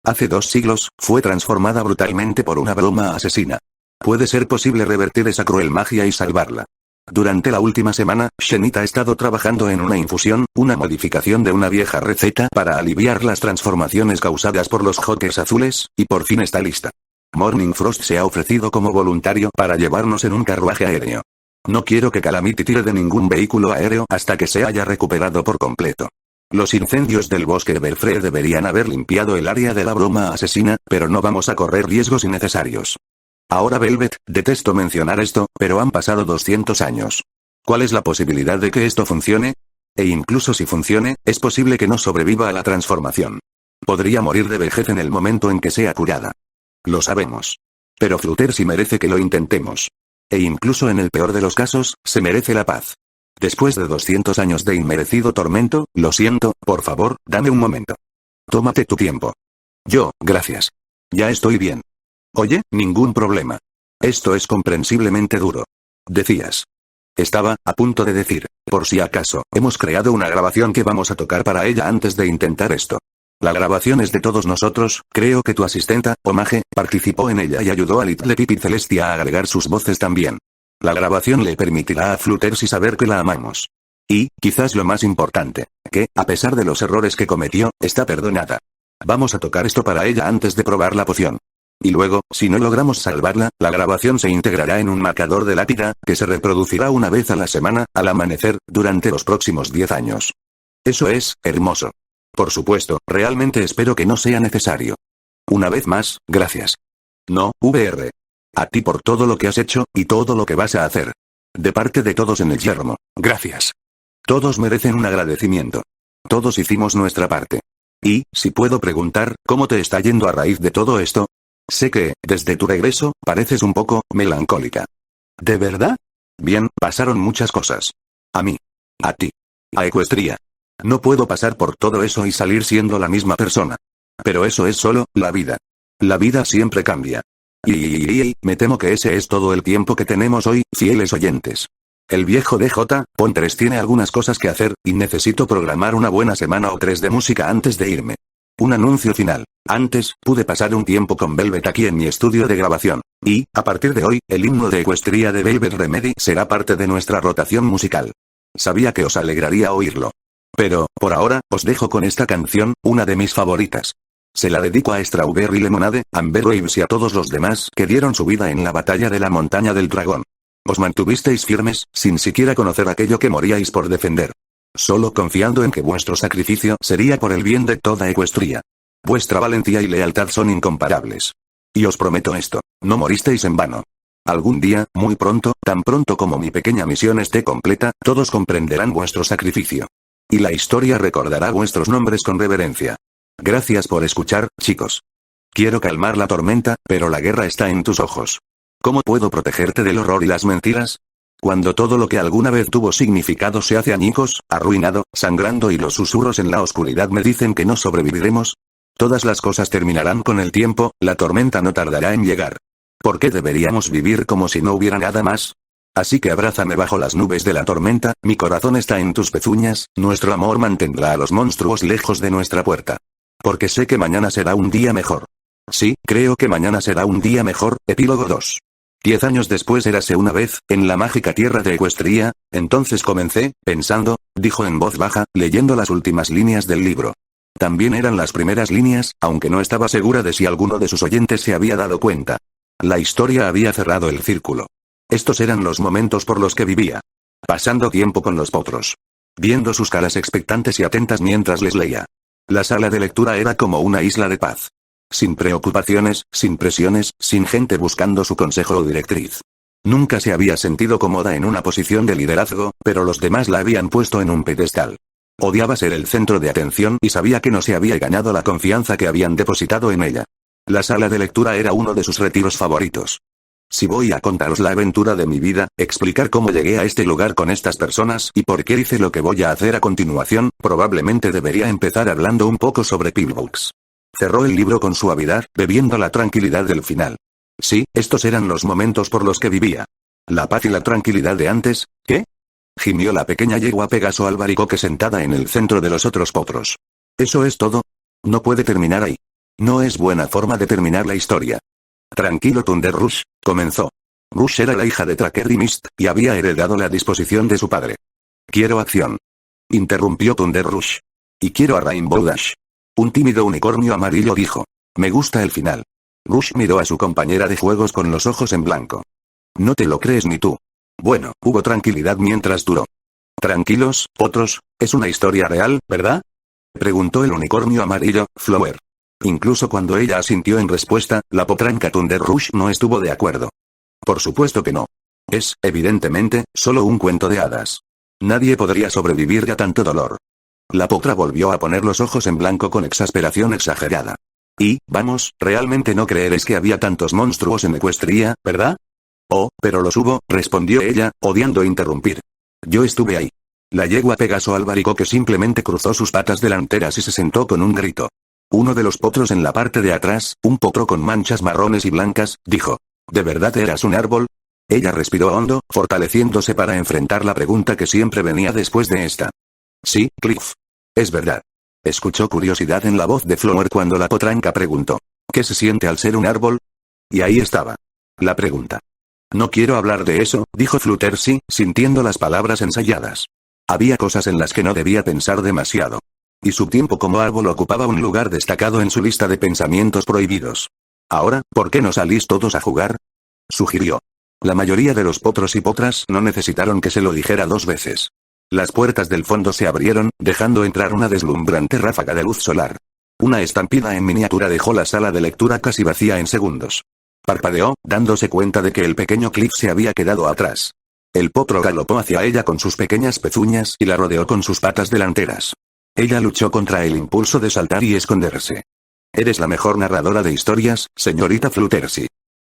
Hace 2 siglos, fue transformada brutalmente por una broma asesina. ¿Puede ser posible revertir esa cruel magia y salvarla? Durante la última semana, Shenit ha estado trabajando en una infusión, una modificación de una vieja receta para aliviar las transformaciones causadas por los Jokers azules, y por fin está lista. Morning Frost se ha ofrecido como voluntario para llevarnos en un carruaje aéreo. No quiero que Calamity tire de ningún vehículo aéreo hasta que se haya recuperado por completo. Los incendios del bosque Everfree deberían haber limpiado el área de la broma asesina, pero no vamos a correr riesgos innecesarios. Ahora Velvet, detesto mencionar esto, pero han pasado 200 años. ¿Cuál es la posibilidad de que esto funcione? E incluso si funcione, es posible que no sobreviva a la transformación. Podría morir de vejez en el momento en que sea curada. Lo sabemos. Pero Fluttershy merece que lo intentemos. E incluso en el peor de los casos, se merece la paz. Después de 200 años de inmerecido tormento, lo siento, por favor, dame un momento. Tómate tu tiempo. Gracias. Ya estoy bien. Oye, ningún problema. Esto es comprensiblemente duro. Decías. Estaba a punto de decir, por si acaso, hemos creado una grabación que vamos a tocar para ella antes de intentar esto. La grabación es de todos nosotros, creo que tu asistenta, Omage, participó en ella y ayudó a Little Pip y Celestia a agregar sus voces también. La grabación le permitirá a Fluttershy saber que la amamos. Y, quizás lo más importante, que, a pesar de los errores que cometió, está perdonada. Vamos a tocar esto para ella antes de probar la poción. Y luego, si no logramos salvarla, la grabación se integrará en un marcador de lápida, que se reproducirá una vez a la semana, al amanecer, durante los próximos 10 años. Eso es, hermoso. Por supuesto, realmente espero que no sea necesario. Una vez más, gracias. No, VR. A ti por todo lo que has hecho, y todo lo que vas a hacer. De parte de todos en el yermo, gracias. Todos merecen un agradecimiento. Todos hicimos nuestra parte. Y, si puedo preguntar, ¿cómo te está yendo a raíz de todo esto? Sé que, desde tu regreso, pareces un poco melancólica. ¿De verdad? Bien, pasaron muchas cosas. A mí. A ti. A Equestria. No puedo pasar por todo eso y salir siendo la misma persona. Pero eso es solo la vida. La vida siempre cambia. Y me temo que ese es todo el tiempo que tenemos hoy, fieles oyentes. El viejo DJ, Pon 3 tiene algunas cosas que hacer, y necesito programar una buena semana o 3 de música antes de irme. Un anuncio final. Antes, pude pasar un tiempo con Velvet aquí en mi estudio de grabación. Y, a partir de hoy, el himno de Equestria de Velvet Remedy será parte de nuestra rotación musical. Sabía que os alegraría oírlo. Pero, por ahora, os dejo con esta canción, una de mis favoritas. Se la dedico a Strawberry Lemonade, Amber Waves y a todos los demás que dieron su vida en la batalla de la montaña del dragón. Os mantuvisteis firmes, sin siquiera conocer aquello que moríais por defender. Solo confiando en que vuestro sacrificio sería por el bien de toda Equestria. Vuestra valentía y lealtad son incomparables. Y os prometo esto, no moristeis en vano. Algún día, muy pronto, tan pronto como mi pequeña misión esté completa, todos comprenderán vuestro sacrificio. Y la historia recordará vuestros nombres con reverencia. Gracias por escuchar, chicos. Quiero calmar la tormenta, pero la guerra está en tus ojos. ¿Cómo puedo protegerte del horror y las mentiras? Cuando todo lo que alguna vez tuvo significado se hace añicos, arruinado, sangrando y los susurros en la oscuridad me dicen que no sobreviviremos. Todas las cosas terminarán con el tiempo, la tormenta no tardará en llegar. ¿Por qué deberíamos vivir como si no hubiera nada más? Así que abrázame bajo las nubes de la tormenta, mi corazón está en tus pezuñas, nuestro amor mantendrá a los monstruos lejos de nuestra puerta. Porque sé que mañana será un día mejor. Sí, creo que mañana será un día mejor, epílogo 2. 10 años después érase una vez, en la mágica tierra de Equestria, entonces comencé, pensando, dijo en voz baja, leyendo las últimas líneas del libro. También eran las primeras líneas, aunque no estaba segura de si alguno de sus oyentes se había dado cuenta. La historia había cerrado el círculo. Estos eran los momentos por los que vivía. Pasando tiempo con los potros. Viendo sus caras expectantes y atentas mientras les leía. La sala de lectura era como una isla de paz. Sin preocupaciones, sin presiones, sin gente buscando su consejo o directriz. Nunca se había sentido cómoda en una posición de liderazgo, pero los demás la habían puesto en un pedestal. Odiaba ser el centro de atención y sabía que no se había ganado la confianza que habían depositado en ella. La sala de lectura era uno de sus retiros favoritos. Si voy a contaros la aventura de mi vida, explicar cómo llegué a este lugar con estas personas y por qué hice lo que voy a hacer a continuación, probablemente debería empezar hablando un poco sobre Pillbooks. Cerró el libro con suavidad, bebiendo la tranquilidad del final. Sí, estos eran los momentos por los que vivía. La paz y la tranquilidad de antes, ¿qué? Gimió la pequeña yegua Pegaso Albaricoque sentada en el centro de los otros potros. ¿Eso es todo? No puede terminar ahí. No es buena forma de terminar la historia. Tranquilo Thunder Rush, comenzó. Rush era la hija de Tracker y Mist, y había heredado la disposición de su padre. Quiero acción. Interrumpió Thunder Rush. Y quiero a Rainbow Dash. Un tímido unicornio amarillo dijo. Me gusta el final. Rush miró a su compañera de juegos con los ojos en blanco. No te lo crees ni tú. Bueno, hubo tranquilidad mientras duró. Tranquilos, otros, es una historia real, ¿verdad? Preguntó el unicornio amarillo, Flower. Incluso cuando ella asintió en respuesta, la potranca Thunder Rush no estuvo de acuerdo. Por supuesto que no. Es, evidentemente, solo un cuento de hadas. Nadie podría sobrevivir a tanto dolor. La potra volvió a poner los ojos en blanco con exasperación exagerada. Y, vamos, realmente no creeréis que había tantos monstruos en Ecuestria, ¿verdad? Oh, pero los hubo, respondió ella, odiando interrumpir. Yo estuve ahí. La yegua Pegaso Albaricoque simplemente cruzó sus patas delanteras y se sentó con un grito. Uno de los potros en la parte de atrás, un potro con manchas marrones y blancas, dijo. ¿De verdad eras un árbol? Ella respiró hondo, fortaleciéndose para enfrentar la pregunta que siempre venía después de esta. Sí, Cliff. Es verdad. Escuchó curiosidad en la voz de Flower cuando la potranca preguntó. ¿Qué se siente al ser un árbol? Y ahí estaba. La pregunta. No quiero hablar de eso, dijo Fluttershy, sintiendo las palabras ensayadas. Había cosas en las que no debía pensar demasiado. Y su tiempo como árbol ocupaba un lugar destacado en su lista de pensamientos prohibidos. Ahora, ¿por qué no salís todos a jugar? Sugirió. La mayoría de los potros y potras no necesitaron que se lo dijera dos veces. Las puertas del fondo se abrieron, dejando entrar una deslumbrante ráfaga de luz solar. Una estampida en miniatura dejó la sala de lectura casi vacía en segundos. Parpadeó, dándose cuenta de que el pequeño Cliff se había quedado atrás. El potro galopó hacia ella con sus pequeñas pezuñas y la rodeó con sus patas delanteras. Ella luchó contra el impulso de saltar y esconderse. Eres la mejor narradora de historias, señorita Fluttershy.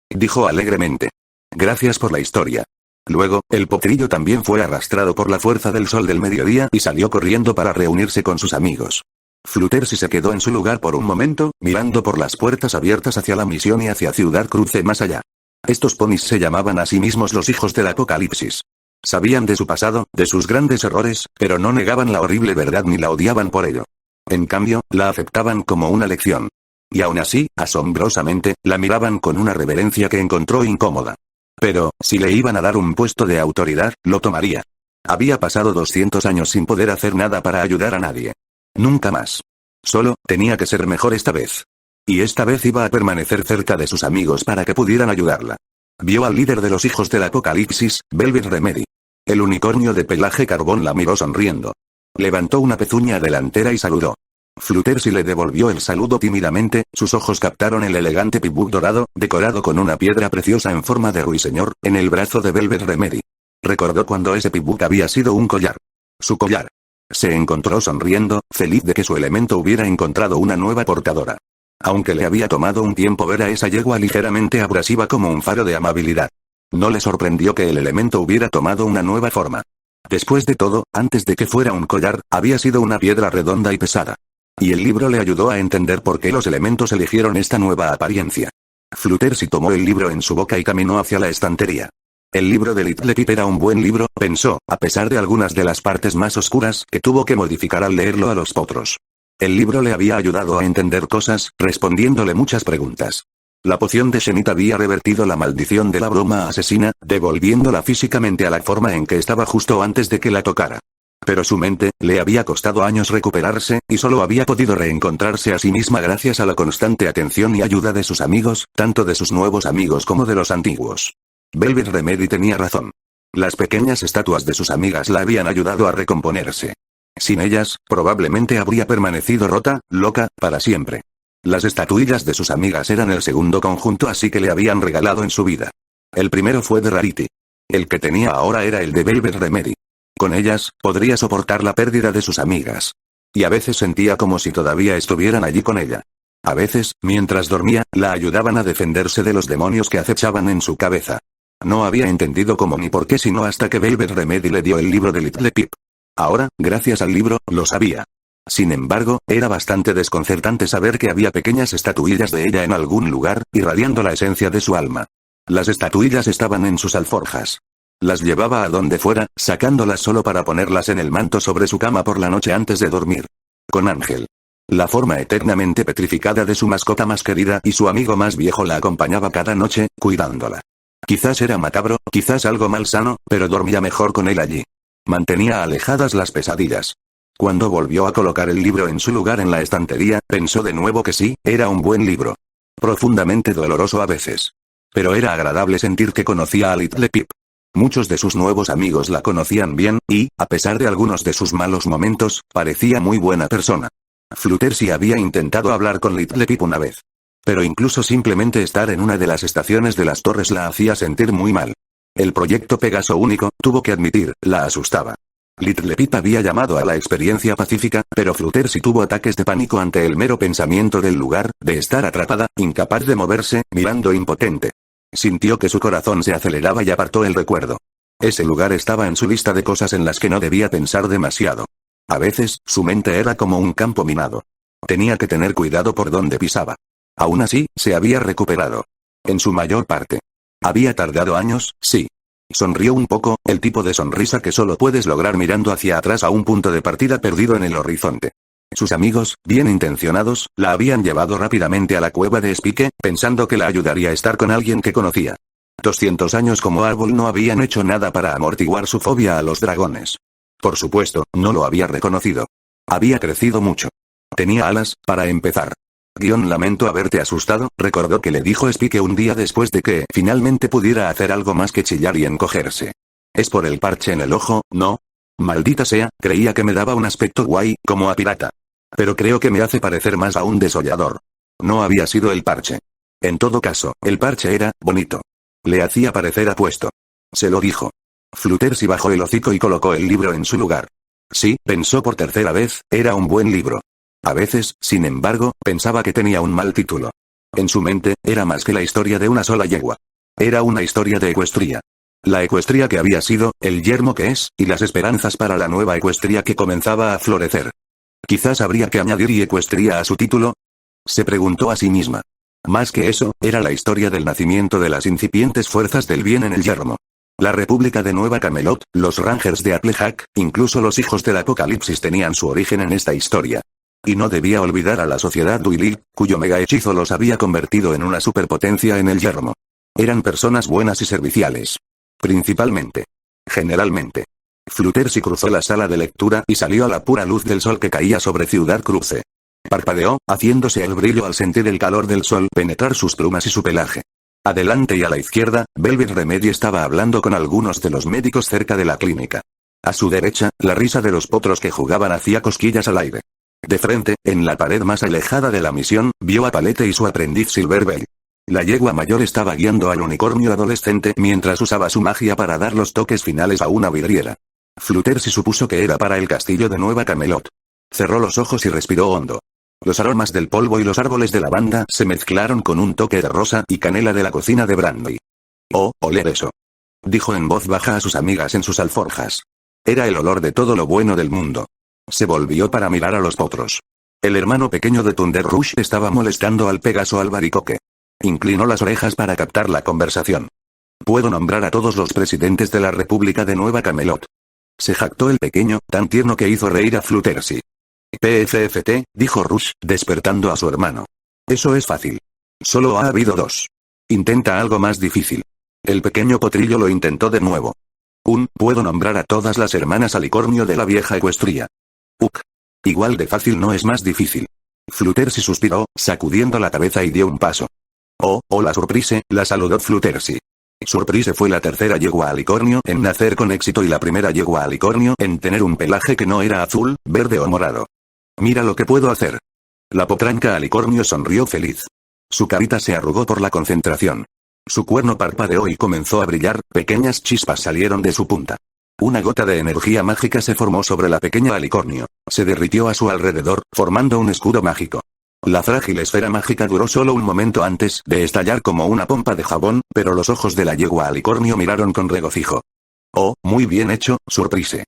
Dijo alegremente. Gracias por la historia. Luego, el potrillo también fue arrastrado por la fuerza del sol del mediodía y salió corriendo para reunirse con sus amigos. Fluttershy se quedó en su lugar por un momento, mirando por las puertas abiertas hacia la misión y hacia Ciudad Cruce más allá. Estos ponis se llamaban a sí mismos los hijos del apocalipsis. Sabían de su pasado, de sus grandes errores, pero no negaban la horrible verdad ni la odiaban por ello. En cambio, la aceptaban como una lección. Y aún así, asombrosamente, la miraban con una reverencia que encontró incómoda. Pero, si le iban a dar un puesto de autoridad, lo tomaría. Había pasado 200 años sin poder hacer nada para ayudar a nadie. Nunca más. Solo, tenía que ser mejor esta vez. Y esta vez iba a permanecer cerca de sus amigos para que pudieran ayudarla. Vio al líder de los hijos del apocalipsis, Velvet Remedy. El unicornio de pelaje carbón la miró sonriendo. Levantó una pezuña delantera y saludó. Fluttershy le devolvió el saludo tímidamente, sus ojos captaron el elegante pibuk dorado, decorado con una piedra preciosa en forma de ruiseñor, en el brazo de Velvet Remedy. Recordó cuando ese pibuk había sido un collar. Su collar. Se encontró sonriendo, feliz de que su elemento hubiera encontrado una nueva portadora. Aunque le había tomado un tiempo ver a esa yegua ligeramente abrasiva como un faro de amabilidad. No le sorprendió que el elemento hubiera tomado una nueva forma. Después de todo, antes de que fuera un collar, había sido una piedra redonda y pesada. Y el libro le ayudó a entender por qué los elementos eligieron esta nueva apariencia. Fluttershy tomó el libro en su boca y caminó hacia la estantería. El libro de Little Pip era un buen libro, pensó, a pesar de algunas de las partes más oscuras que tuvo que modificar al leerlo a los potros. El libro le había ayudado a entender cosas, respondiéndole muchas preguntas. La poción de Shenit había revertido la maldición de la broma asesina, devolviéndola físicamente a la forma en que estaba justo antes de que la tocara. Pero su mente, le había costado años recuperarse, y solo había podido reencontrarse a sí misma gracias a la constante atención y ayuda de sus amigos, tanto de sus nuevos amigos como de los antiguos. Velvet Remedy tenía razón. Las pequeñas estatuas de sus amigas la habían ayudado a recomponerse. Sin ellas, probablemente habría permanecido rota, loca, para siempre. Las estatuillas de sus amigas eran el segundo conjunto así que le habían regalado en su vida. El primero fue de Rarity. El que tenía ahora era el de Velvet Remedy. Con ellas, podría soportar la pérdida de sus amigas. Y a veces sentía como si todavía estuvieran allí con ella. A veces, mientras dormía, la ayudaban a defenderse de los demonios que acechaban en su cabeza. No había entendido cómo ni por qué sino hasta que Velvet Remedy le dio el libro de Little Pip. Ahora, gracias al libro, lo sabía. Sin embargo, era bastante desconcertante saber que había pequeñas estatuillas de ella en algún lugar, irradiando la esencia de su alma. Las estatuillas estaban en sus alforjas. Las llevaba a donde fuera, sacándolas solo para ponerlas en el manto sobre su cama por la noche antes de dormir. Con Ángel. La forma eternamente petrificada de su mascota más querida y su amigo más viejo la acompañaba cada noche, cuidándola. Quizás era macabro, quizás algo malsano, pero dormía mejor con él allí. Mantenía alejadas las pesadillas. Cuando volvió a colocar el libro en su lugar en la estantería, pensó de nuevo que sí, era un buen libro. Profundamente doloroso a veces. Pero era agradable sentir que conocía a Little Pip. Muchos de sus nuevos amigos la conocían bien, y, a pesar de algunos de sus malos momentos, parecía muy buena persona. Fluttershy había intentado hablar con Little Pip una vez. Pero incluso simplemente estar en una de las estaciones de las torres la hacía sentir muy mal. El proyecto Pegaso único, tuvo que admitir, la asustaba. Little Pip había llamado a la experiencia pacífica, pero Fluttershy tuvo ataques de pánico ante el mero pensamiento del lugar, de estar atrapada, incapaz de moverse, mirando impotente. Sintió que su corazón se aceleraba y apartó el recuerdo. Ese lugar estaba en su lista de cosas en las que no debía pensar demasiado. A veces, su mente era como un campo minado. Tenía que tener cuidado por donde pisaba. Aún así, se había recuperado. En su mayor parte. Había tardado años, sí. Sonrió un poco, el tipo de sonrisa que solo puedes lograr mirando hacia atrás a un punto de partida perdido en el horizonte. Sus amigos, bien intencionados, la habían llevado rápidamente a la cueva de Spike, pensando que la ayudaría a estar con alguien que conocía. 200 años como árbol no habían hecho nada para amortiguar su fobia a los dragones. Por supuesto, no lo había reconocido. Había crecido mucho. Tenía alas, para empezar. Lamento haberte asustado, recordó que le dijo Spike un día después de que finalmente pudiera hacer algo más que chillar y encogerse. Es por el parche en el ojo, ¿no? Maldita sea, creía que me daba un aspecto guay, como a pirata. Pero creo que me hace parecer más a un desollador. No había sido el parche. En todo caso, el parche era bonito. Le hacía parecer apuesto. Se lo dijo. Fluttershy bajó el hocico y colocó el libro en su lugar. Sí, pensó por tercera vez, era un buen libro. A veces, sin embargo, pensaba que tenía un mal título. En su mente, era más que la historia de una sola yegua. Era una historia de Ecuestria. La Ecuestria que había sido, el yermo que es, y las esperanzas para la nueva Ecuestria que comenzaba a florecer. Quizás habría que añadir y Ecuestria a su título. Se preguntó a sí misma. Más que eso, era la historia del nacimiento de las incipientes fuerzas del bien en el yermo. La República de Nueva Camelot, los Rangers de Applejack, incluso los hijos del Apocalipsis tenían su origen en esta historia. Y no debía olvidar a la sociedad Duilig, cuyo mega hechizo los había convertido en una superpotencia en el yermo. Eran personas buenas y serviciales. Principalmente. Generalmente. Fluttershy cruzó la sala de lectura y salió a la pura luz del sol que caía sobre Ciudad Cruce. Parpadeó, haciéndose el brillo al sentir el calor del sol penetrar sus plumas y su pelaje. Adelante y a la izquierda, Velvet Remedy estaba hablando con algunos de los médicos cerca de la clínica. A su derecha, la risa de los potros que jugaban hacía cosquillas al aire. De frente, en la pared más alejada de la misión, vio a Palette y su aprendiz Silverbell. La yegua mayor estaba guiando al unicornio adolescente mientras usaba su magia para dar los toques finales a una vidriera. Fluttershy supuso que era para el castillo de Nueva Camelot. Cerró los ojos y respiró hondo. Los aromas del polvo y los árboles de lavanda se mezclaron con un toque de rosa y canela de la cocina de Brandy. «Oh, oler eso», dijo en voz baja a sus amigas en sus alforjas. Era el olor de todo lo bueno del mundo. Se volvió para mirar a los potros. El hermano pequeño de Thunder Rush estaba molestando al Pegaso albaricoque. Inclinó las orejas para captar la conversación. «Puedo nombrar a todos los presidentes de la República de Nueva Camelot», se jactó el pequeño, tan tierno que hizo reír a Fluttershy. «PFFT», dijo Rush, despertando a su hermano. «Eso es fácil. Solo ha habido dos. Intenta algo más difícil». El pequeño potrillo lo intentó de nuevo. «Puedo nombrar a todas las hermanas alicornio de la vieja Ecuestria». Igual de fácil no es más difícil». Fluttershy suspiró, sacudiendo la cabeza y dio un paso. Hola Surprise», la saludó Fluttershy. Surprise fue la tercera yegua alicornio en nacer con éxito y la primera yegua alicornio en tener un pelaje que no era azul, verde o morado. «Mira lo que puedo hacer». La potranca alicornio sonrió feliz. Su carita se arrugó por la concentración. Su cuerno parpadeó y comenzó a brillar, pequeñas chispas salieron de su punta. Una gota de energía mágica se formó sobre la pequeña alicornio, se derritió a su alrededor, formando un escudo mágico. La frágil esfera mágica duró solo un momento antes de estallar como una pompa de jabón, pero los ojos de la yegua alicornio miraron con regocijo. Oh, muy bien hecho, Surprise.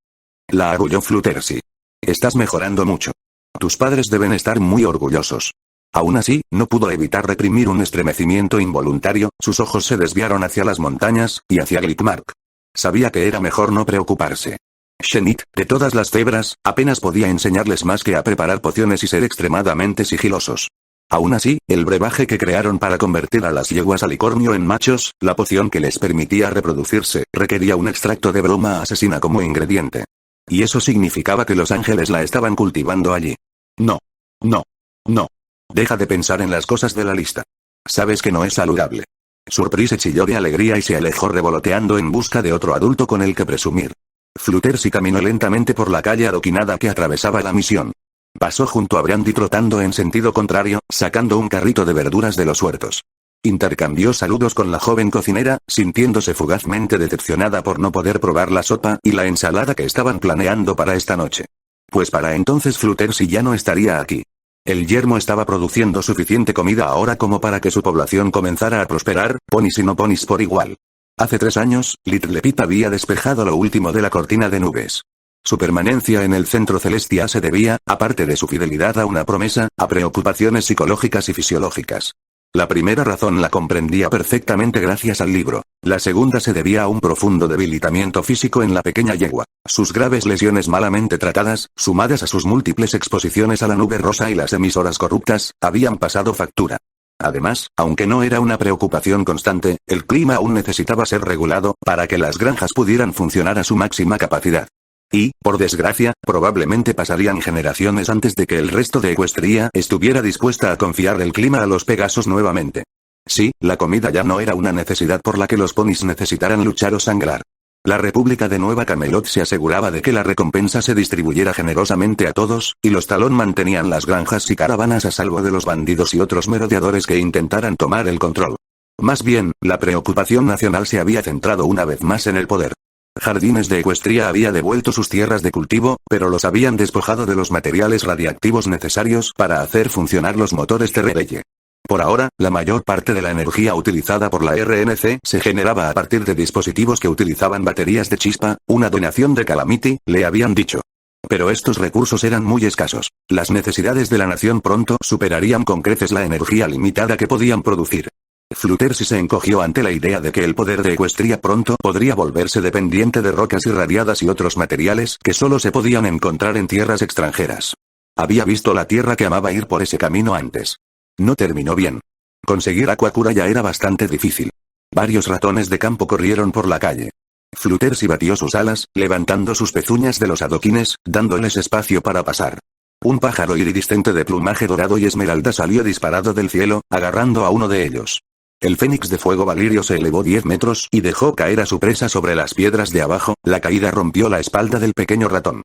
La arrulló Fluttershy. Estás mejorando mucho. Tus padres deben estar muy orgullosos. Aún así, no pudo evitar reprimir un estremecimiento involuntario, sus ojos se desviaron hacia las montañas, y hacia Glickmark. Sabía que era mejor no preocuparse. Shenit, de todas las cebras, apenas podía enseñarles más que a preparar pociones y ser extremadamente sigilosos. Aún así, el brebaje que crearon para convertir a las yeguas alicornio en machos, la poción que les permitía reproducirse, requería un extracto de broma asesina como ingrediente. Y eso significaba que los ángeles la estaban cultivando allí. No. No. No. Deja de pensar en las cosas de la lista. Sabes que no es saludable. Surprise chilló de alegría y se alejó revoloteando en busca de otro adulto con el que presumir. Fluttershy caminó lentamente por la calle adoquinada que atravesaba la misión. Pasó junto a Brandy trotando en sentido contrario, sacando un carrito de verduras de los huertos. Intercambió saludos con la joven cocinera, sintiéndose fugazmente decepcionada por no poder probar la sopa y la ensalada que estaban planeando para esta noche. Pues para entonces Fluttershy ya no estaría aquí. El yermo estaba produciendo suficiente comida ahora como para que su población comenzara a prosperar, ponis y no ponis por igual. Hace 3 años, Little Pip había despejado lo último de la cortina de nubes. Su permanencia en el centro celestia se debía, aparte de su fidelidad a una promesa, a preocupaciones psicológicas y fisiológicas. La primera razón la comprendía perfectamente gracias al libro. La segunda se debía a un profundo debilitamiento físico en la pequeña yegua. Sus graves lesiones malamente tratadas, sumadas a sus múltiples exposiciones a la nube rosa y las emisoras corruptas, habían pasado factura. Además, aunque no era una preocupación constante, el clima aún necesitaba ser regulado, para que las granjas pudieran funcionar a su máxima capacidad. Y, por desgracia, probablemente pasarían generaciones antes de que el resto de Ecuestria estuviera dispuesta a confiar el clima a los Pegasos nuevamente. Sí, la comida ya no era una necesidad por la que los ponis necesitaran luchar o sangrar. La República de Nueva Camelot se aseguraba de que la recompensa se distribuyera generosamente a todos, y los Talón mantenían las granjas y caravanas a salvo de los bandidos y otros merodeadores que intentaran tomar el control. Más bien, la preocupación nacional se había centrado una vez más en el poder. Jardines de Ecuestria había devuelto sus tierras de cultivo, pero los habían despojado de los materiales radiactivos necesarios para hacer funcionar los motores de Rebelle. Por ahora, la mayor parte de la energía utilizada por la RNC se generaba a partir de dispositivos que utilizaban baterías de chispa, una donación de Calamity, le habían dicho. Pero estos recursos eran muy escasos. Las necesidades de la nación pronto superarían con creces la energía limitada que podían producir. Fluttershy se encogió ante la idea de que el poder de Ecuestria pronto podría volverse dependiente de rocas irradiadas y otros materiales que solo se podían encontrar en tierras extranjeras. Había visto la tierra que amaba ir por ese camino antes. No terminó bien. Conseguir Aquacura ya era bastante difícil. Varios ratones de campo corrieron por la calle. Fluttershy batió sus alas, levantando sus pezuñas de los adoquines, dándoles espacio para pasar. Un pájaro iridiscente de plumaje dorado y esmeralda salió disparado del cielo, agarrando a uno de ellos. El fénix de fuego valirio se elevó 10 metros y dejó caer a su presa sobre las piedras de abajo, la caída rompió la espalda del pequeño ratón.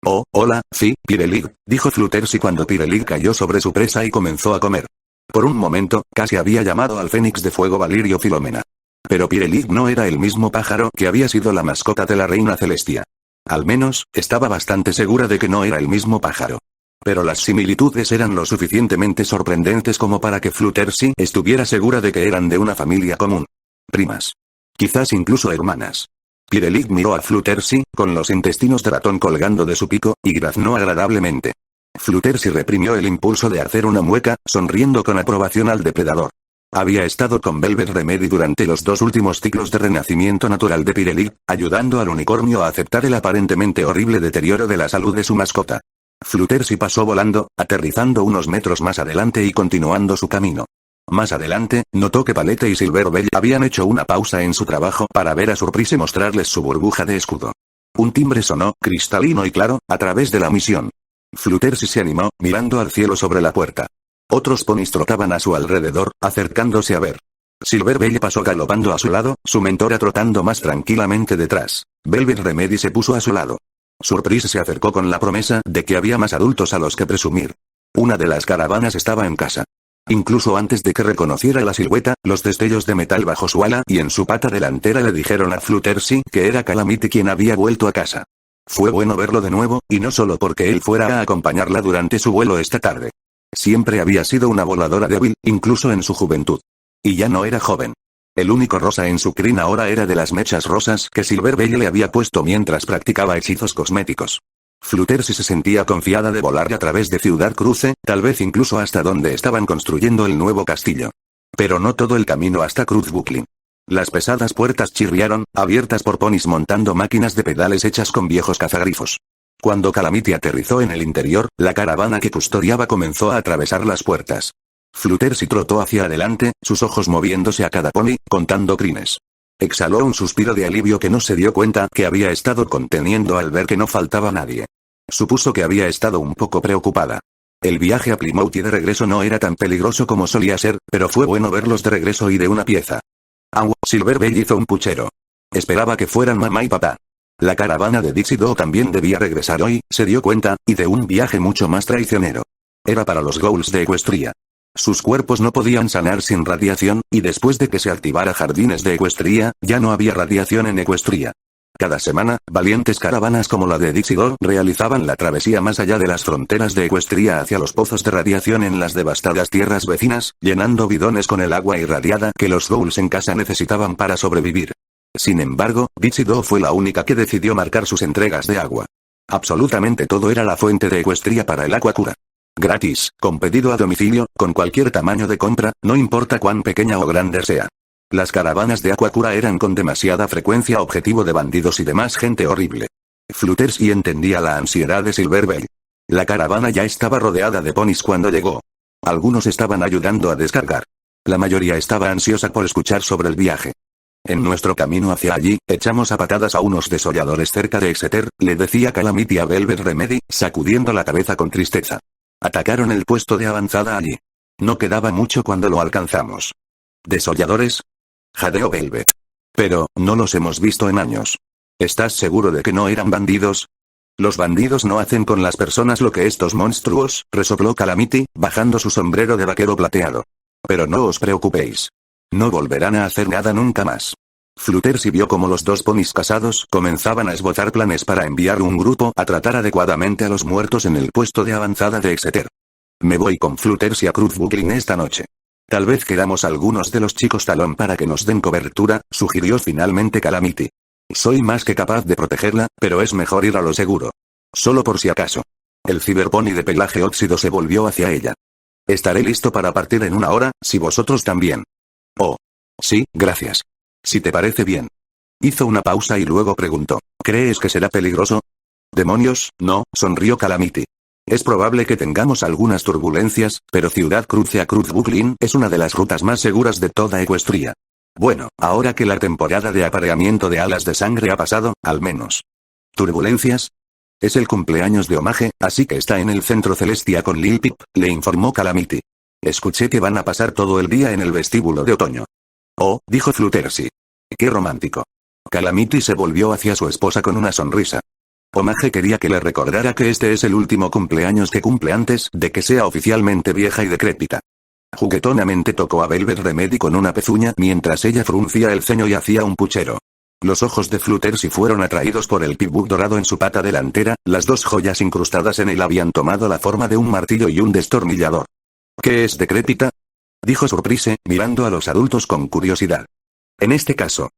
Oh, hola, Pirelig, dijo Fluttershy cuando Pirelig cayó sobre su presa y comenzó a comer. Por un momento, casi había llamado al fénix de fuego valirio Filomena. Pero Pirelig no era el mismo pájaro que había sido la mascota de la reina Celestia. Al menos, estaba bastante segura de que no era el mismo pájaro. Pero las similitudes eran lo suficientemente sorprendentes como para que Fluttershy estuviera segura de que eran de una familia común. Primas. Quizás incluso hermanas. Pirelig miró a Fluttershy, con los intestinos de ratón colgando de su pico, y graznó agradablemente. Fluttershy reprimió el impulso de hacer una mueca, sonriendo con aprobación al depredador. Había estado con Velvet Remedy durante los 2 últimos ciclos de renacimiento natural de Pirelig, ayudando al unicornio a aceptar el aparentemente horrible deterioro de la salud de su mascota. Fluttershy pasó volando, aterrizando unos metros más adelante y continuando su camino. Más adelante, notó que Palette y Silverbell habían hecho una pausa en su trabajo para ver a Surprise mostrarles su burbuja de escudo. Un timbre sonó, cristalino y claro, a través de la misión. Fluttershy se animó, mirando al cielo sobre la puerta. Otros ponis trotaban a su alrededor, acercándose a ver. Silverbell pasó galopando a su lado, su mentora trotando más tranquilamente detrás. Velvet Remedy se puso a su lado. Surprise se acercó con la promesa de que había más adultos a los que presumir. Una de las caravanas estaba en casa. Incluso antes de que reconociera la silueta, los destellos de metal bajo su ala y en su pata delantera le dijeron a Fluttershy que era Calamity quien había vuelto a casa. Fue bueno verlo de nuevo, y no solo porque él fuera a acompañarla durante su vuelo esta tarde. Siempre había sido una voladora débil, incluso en su juventud. Y ya no era joven. El único rosa en su crin ahora era de las mechas rosas que Silverbell le había puesto mientras practicaba hechizos cosméticos. Fluttershy se sentía confiada de volar a través de Ciudad Cruce, tal vez incluso hasta donde estaban construyendo el nuevo castillo. Pero no todo el camino hasta Cruzbucklin. Las pesadas puertas chirriaron, abiertas por ponis montando máquinas de pedales hechas con viejos cazagrifos. Cuando Calamity aterrizó en el interior, la caravana que custodiaba comenzó a atravesar las puertas. Fluttershy trotó hacia adelante, sus ojos moviéndose a cada pony, contando crines. Exhaló un suspiro de alivio que no se dio cuenta que había estado conteniendo al ver que no faltaba nadie. Supuso que había estado un poco preocupada. El viaje a Plymouth y de regreso no era tan peligroso como solía ser, pero fue bueno verlos de regreso y de una pieza. Silverbell hizo un puchero. Esperaba que fueran mamá y papá. La caravana de Dixie Doe también debía regresar hoy, se dio cuenta, y de un viaje mucho más traicionero. Era para los Ghouls de Ecuestria. Sus cuerpos no podían sanar sin radiación, y después de que se activara Jardines de Ecuestria, ya no había radiación en Ecuestria. Cada semana, valientes caravanas como la de Dixie Doe realizaban la travesía más allá de las fronteras de Ecuestria hacia los pozos de radiación en las devastadas tierras vecinas, llenando bidones con el agua irradiada que los Ghouls en casa necesitaban para sobrevivir. Sin embargo, Dixie Doe fue la única que decidió marcar sus entregas de agua. Absolutamente todo era la fuente de Ecuestria para el Aquacura. Gratis, con pedido a domicilio, con cualquier tamaño de compra, no importa cuán pequeña o grande sea. Las caravanas de Aquacura eran con demasiada frecuencia objetivo de bandidos y demás gente horrible. Fluttershy entendía la ansiedad de Silverbell. La caravana ya estaba rodeada de ponis cuando llegó. Algunos estaban ayudando a descargar. La mayoría estaba ansiosa por escuchar sobre el viaje. En nuestro camino hacia allí, echamos a patadas a unos desolladores cerca de Exeter, le decía Calamity a Velvet Remedy, sacudiendo la cabeza con tristeza. Atacaron el puesto de avanzada allí. No quedaba mucho cuando lo alcanzamos. ¿Desolladores? Jadeó Velvet. Pero, no los hemos visto en años. ¿Estás seguro de que no eran bandidos? Los bandidos no hacen con las personas lo que estos monstruos, resopló Calamity, bajando su sombrero de vaquero plateado. Pero no os preocupéis. No volverán a hacer nada nunca más. Fluttershy vio como los dos ponis casados comenzaban a esbozar planes para enviar un grupo a tratar adecuadamente a los muertos en el puesto de avanzada de Exeter. Me voy con Fluttershy a Cruzbucklin esta noche. Tal vez queramos algunos de los chicos Talón para que nos den cobertura, sugirió finalmente Calamity. Soy más que capaz de protegerla, pero es mejor ir a lo seguro. Solo por si acaso. El ciberpony de pelaje óxido se volvió hacia ella. Estaré listo para partir en 1 hora, si vosotros también. Oh. Sí, gracias. Si te parece bien. Hizo una pausa y luego preguntó, ¿crees que será peligroso? Demonios, no, sonrió Calamity. Es probable que tengamos algunas turbulencias, pero Ciudad Cruce a Cruzbucklin es una de las rutas más seguras de toda Ecuestria. Bueno, ahora que la temporada de apareamiento de alas de sangre ha pasado, al menos. ¿Turbulencias? Es el cumpleaños de Omage, así que está en el centro Celestia con Lil Pip, le informó Calamity. Escuché que van a pasar todo el día en el vestíbulo de otoño. Oh, dijo Fluttershy. Qué romántico. Calamity se volvió hacia su esposa con una sonrisa. Omage quería que le recordara que este es el último cumpleaños que cumple antes de que sea oficialmente vieja y decrépita. Juguetonamente tocó a Velvet Remedy con una pezuña mientras ella fruncía el ceño y hacía un puchero. Los ojos de Fluttershy fueron atraídos por el pibuk dorado en su pata delantera, las dos joyas incrustadas en él habían tomado la forma de un martillo y un destornillador. ¿Qué es decrépita? Dijo Surprise, mirando a los adultos con curiosidad. En este caso.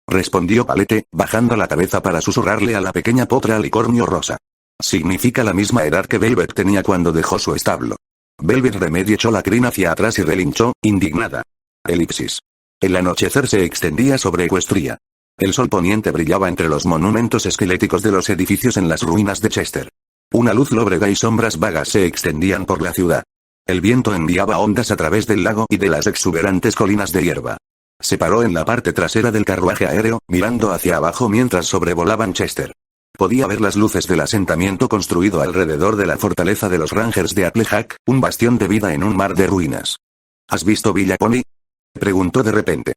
Respondió Palete, bajando la cabeza para susurrarle a la pequeña potra alicornio rosa. Significa la misma edad que Velvet tenía cuando dejó su establo. Velvet Remedy echó la crin hacia atrás y relinchó, indignada. Elipsis. El anochecer se extendía sobre Ecuestria. El sol poniente brillaba entre los monumentos esqueléticos de los edificios en las ruinas de Chester. Una luz lóbrega y sombras vagas se extendían por la ciudad. El viento enviaba ondas a través del lago y de las exuberantes colinas de hierba. Se paró en la parte trasera del carruaje aéreo, mirando hacia abajo mientras sobrevolaban Chester. Podía ver las luces del asentamiento construido alrededor de la fortaleza de los Rangers de Applejack, un bastión de vida en un mar de ruinas. ¿Has visto Villa Pony? Preguntó de repente.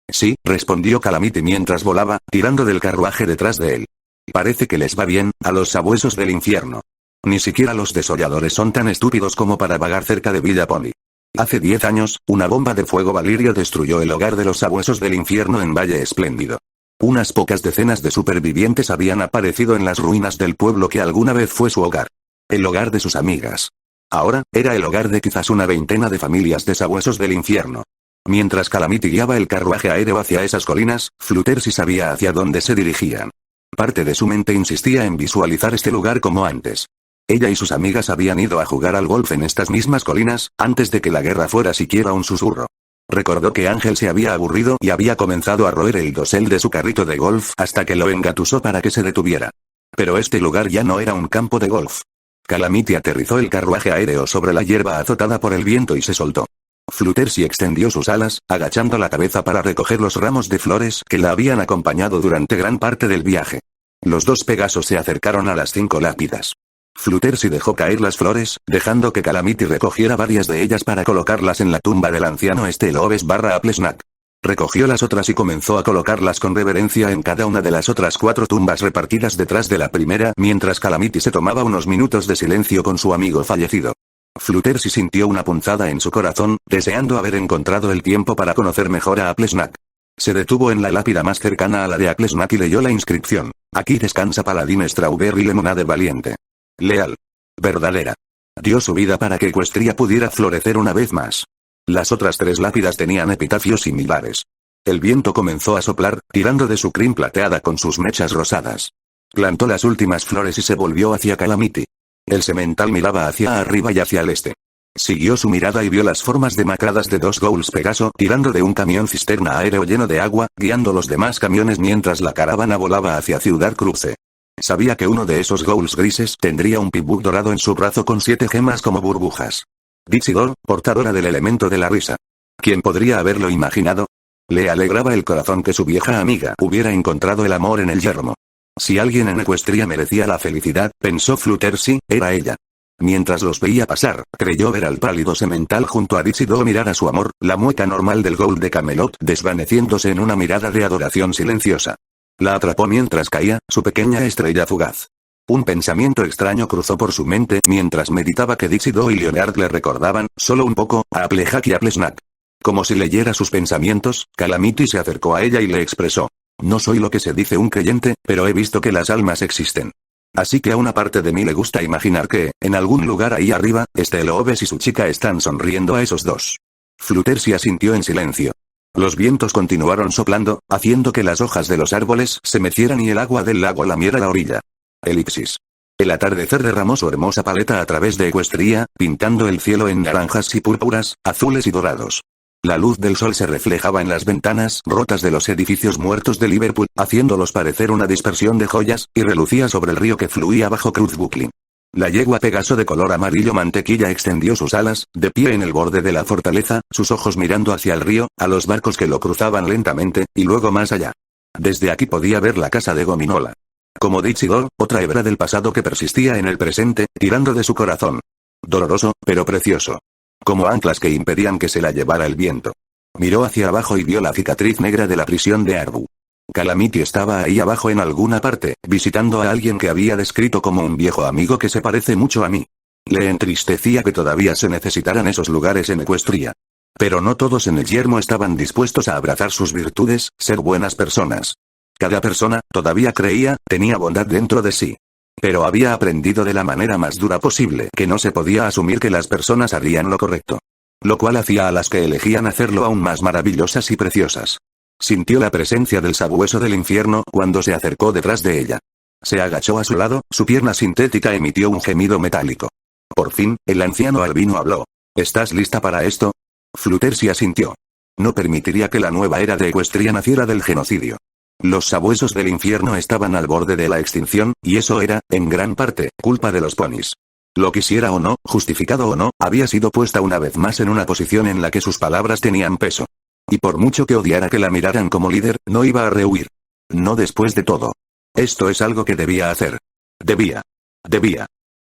Sí, respondió Calamity mientras volaba, tirando del carruaje detrás de él. Parece que les va bien, a los sabuesos del infierno. Ni siquiera los desolladores son tan estúpidos como para vagar cerca de Villa Pony. Hace 10 años, una bomba de fuego valirio destruyó el hogar de los sabuesos del infierno en Valle Espléndido. Unas pocas decenas de supervivientes habían aparecido en las ruinas del pueblo que alguna vez fue su hogar. El hogar de sus amigas. Ahora, era el hogar de quizás una veintena de familias de sabuesos del infierno. Mientras Calamity guiaba el carruaje aéreo hacia esas colinas, Fluttershy sabía hacia dónde se dirigían. Parte de su mente insistía en visualizar este lugar como antes. Ella y sus amigas habían ido a jugar al golf en estas mismas colinas, antes de que la guerra fuera siquiera un susurro. Recordó que Ángel se había aburrido y había comenzado a roer el dosel de su carrito de golf hasta que lo engatusó para que se detuviera. Pero este lugar ya no era un campo de golf. Calamity aterrizó el carruaje aéreo sobre la hierba azotada por el viento y se soltó. Fluttershy extendió sus alas, agachando la cabeza para recoger los ramos de flores que la habían acompañado durante gran parte del viaje. Los dos Pegasos se acercaron a las 5 lápidas. Fluttershy dejó caer las flores, dejando que Calamity recogiera varias de ellas para colocarlas en la tumba del anciano Steloves/Applesnack. Recogió las otras y comenzó a colocarlas con reverencia en cada una de las otras 4 tumbas repartidas detrás de la primera, mientras Calamity se tomaba unos minutos de silencio con su amigo fallecido. Fluttershy sintió una punzada en su corazón, deseando haber encontrado el tiempo para conocer mejor a Applesnack. Se detuvo en la lápida más cercana a la de Applesnack y leyó la inscripción. Aquí descansa Paladín Strawberry Lemonade valiente. Leal. Verdadera. Dio su vida para que Equestria pudiera florecer una vez más. Las otras 3 lápidas tenían epitafios similares. El viento comenzó a soplar, tirando de su crin plateada con sus mechas rosadas. Plantó las últimas flores y se volvió hacia Calamity. El semental miraba hacia arriba y hacia el este. Siguió su mirada y vio las formas demacradas de 2 Ghouls Pegaso tirando de un camión cisterna aéreo lleno de agua, guiando los demás camiones mientras la caravana volaba hacia Ciudad Cruce. Sabía que uno de esos Ghouls grises tendría un pibuk dorado en su brazo con 7 gemas como burbujas. Dixidor, portadora del elemento de la risa. ¿Quién podría haberlo imaginado? Le alegraba el corazón que su vieja amiga hubiera encontrado el amor en el yermo. Si alguien en Equestria merecía la felicidad, pensó Fluttershy, era ella. Mientras los veía pasar, creyó ver al pálido semental junto a Dixidor mirar a su amor, la mueca normal del Ghoul de Camelot desvaneciéndose en una mirada de adoración silenciosa. La atrapó mientras caía, su pequeña estrella fugaz. Un pensamiento extraño cruzó por su mente mientras meditaba que Dixidor y Leonard le recordaban, solo un poco, a Applejack y Applesnack. Como si leyera sus pensamientos, Calamity se acercó a ella y le expresó. No soy lo que se dice un creyente, pero he visto que las almas existen. Así que a una parte de mí le gusta imaginar que, en algún lugar ahí arriba, Steloves y su chica están sonriendo a esos dos. Fluttershy asintió en silencio. Los vientos continuaron soplando, haciendo que las hojas de los árboles se mecieran y el agua del lago lamiera la orilla. Elipsis. El atardecer derramó su hermosa paleta a través de Equestria, pintando el cielo en naranjas y púrpuras, azules y dorados. La luz del sol se reflejaba en las ventanas rotas de los edificios muertos de Liverpool, haciéndolos parecer una dispersión de joyas, y relucía sobre el río que fluía bajo Cruz Buckley. La yegua Pegaso de color amarillo mantequilla extendió sus alas, de pie en el borde de la fortaleza, sus ojos mirando hacia el río, a los barcos que lo cruzaban lentamente, y luego más allá. Desde aquí podía ver la casa de Gominola. Como Dixidor, otra hebra del pasado que persistía en el presente, tirando de su corazón. Doloroso, pero precioso. Como anclas que impedían que se la llevara el viento. Miró hacia abajo y vio la cicatriz negra de la prisión de Arbu. Calamity estaba ahí abajo en alguna parte, visitando a alguien que había descrito como un viejo amigo que se parece mucho a mí. Le entristecía que todavía se necesitaran esos lugares en Equestria. Pero no todos en el yermo estaban dispuestos a abrazar sus virtudes, ser buenas personas. Cada persona, todavía creía, tenía bondad dentro de sí. Pero había aprendido de la manera más dura posible que no se podía asumir que las personas harían lo correcto. Lo cual hacía a las que elegían hacerlo aún más maravillosas y preciosas. Sintió la presencia del sabueso del infierno cuando se acercó detrás de ella. Se agachó a su lado, su pierna sintética emitió un gemido metálico. Por fin, el anciano albino habló. ¿Estás lista para esto? Fluttershy asintió. No permitiría que la nueva era de Equestria naciera del genocidio. Los sabuesos del infierno estaban al borde de la extinción, y eso era, en gran parte, culpa de los ponis. Lo quisiera o no, justificado o no, había sido puesta una vez más en una posición en la que sus palabras tenían peso. Y por mucho que odiara que la miraran como líder, no iba a rehuir. No después de todo. Esto es algo que debía hacer. Debía.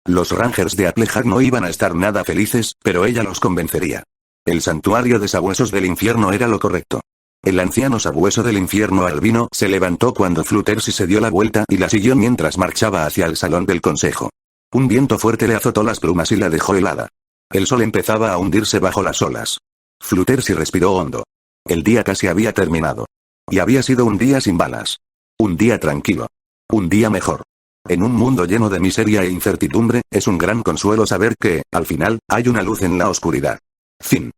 Los Rangers de Applejack no iban a estar nada felices, pero ella los convencería. El santuario de sabuesos del infierno era lo correcto. El anciano sabueso del infierno albino se levantó cuando Fluttershy se dio la vuelta y la siguió mientras marchaba hacia el salón del consejo. Un viento fuerte le azotó las plumas y la dejó helada. El sol empezaba a hundirse bajo las olas. Fluttershy respiró hondo. El día casi había terminado. Y había sido un día sin balas. Un día tranquilo. Un día mejor. En un mundo lleno de miseria e incertidumbre, es un gran consuelo saber que, al final, hay una luz en la oscuridad. Fin.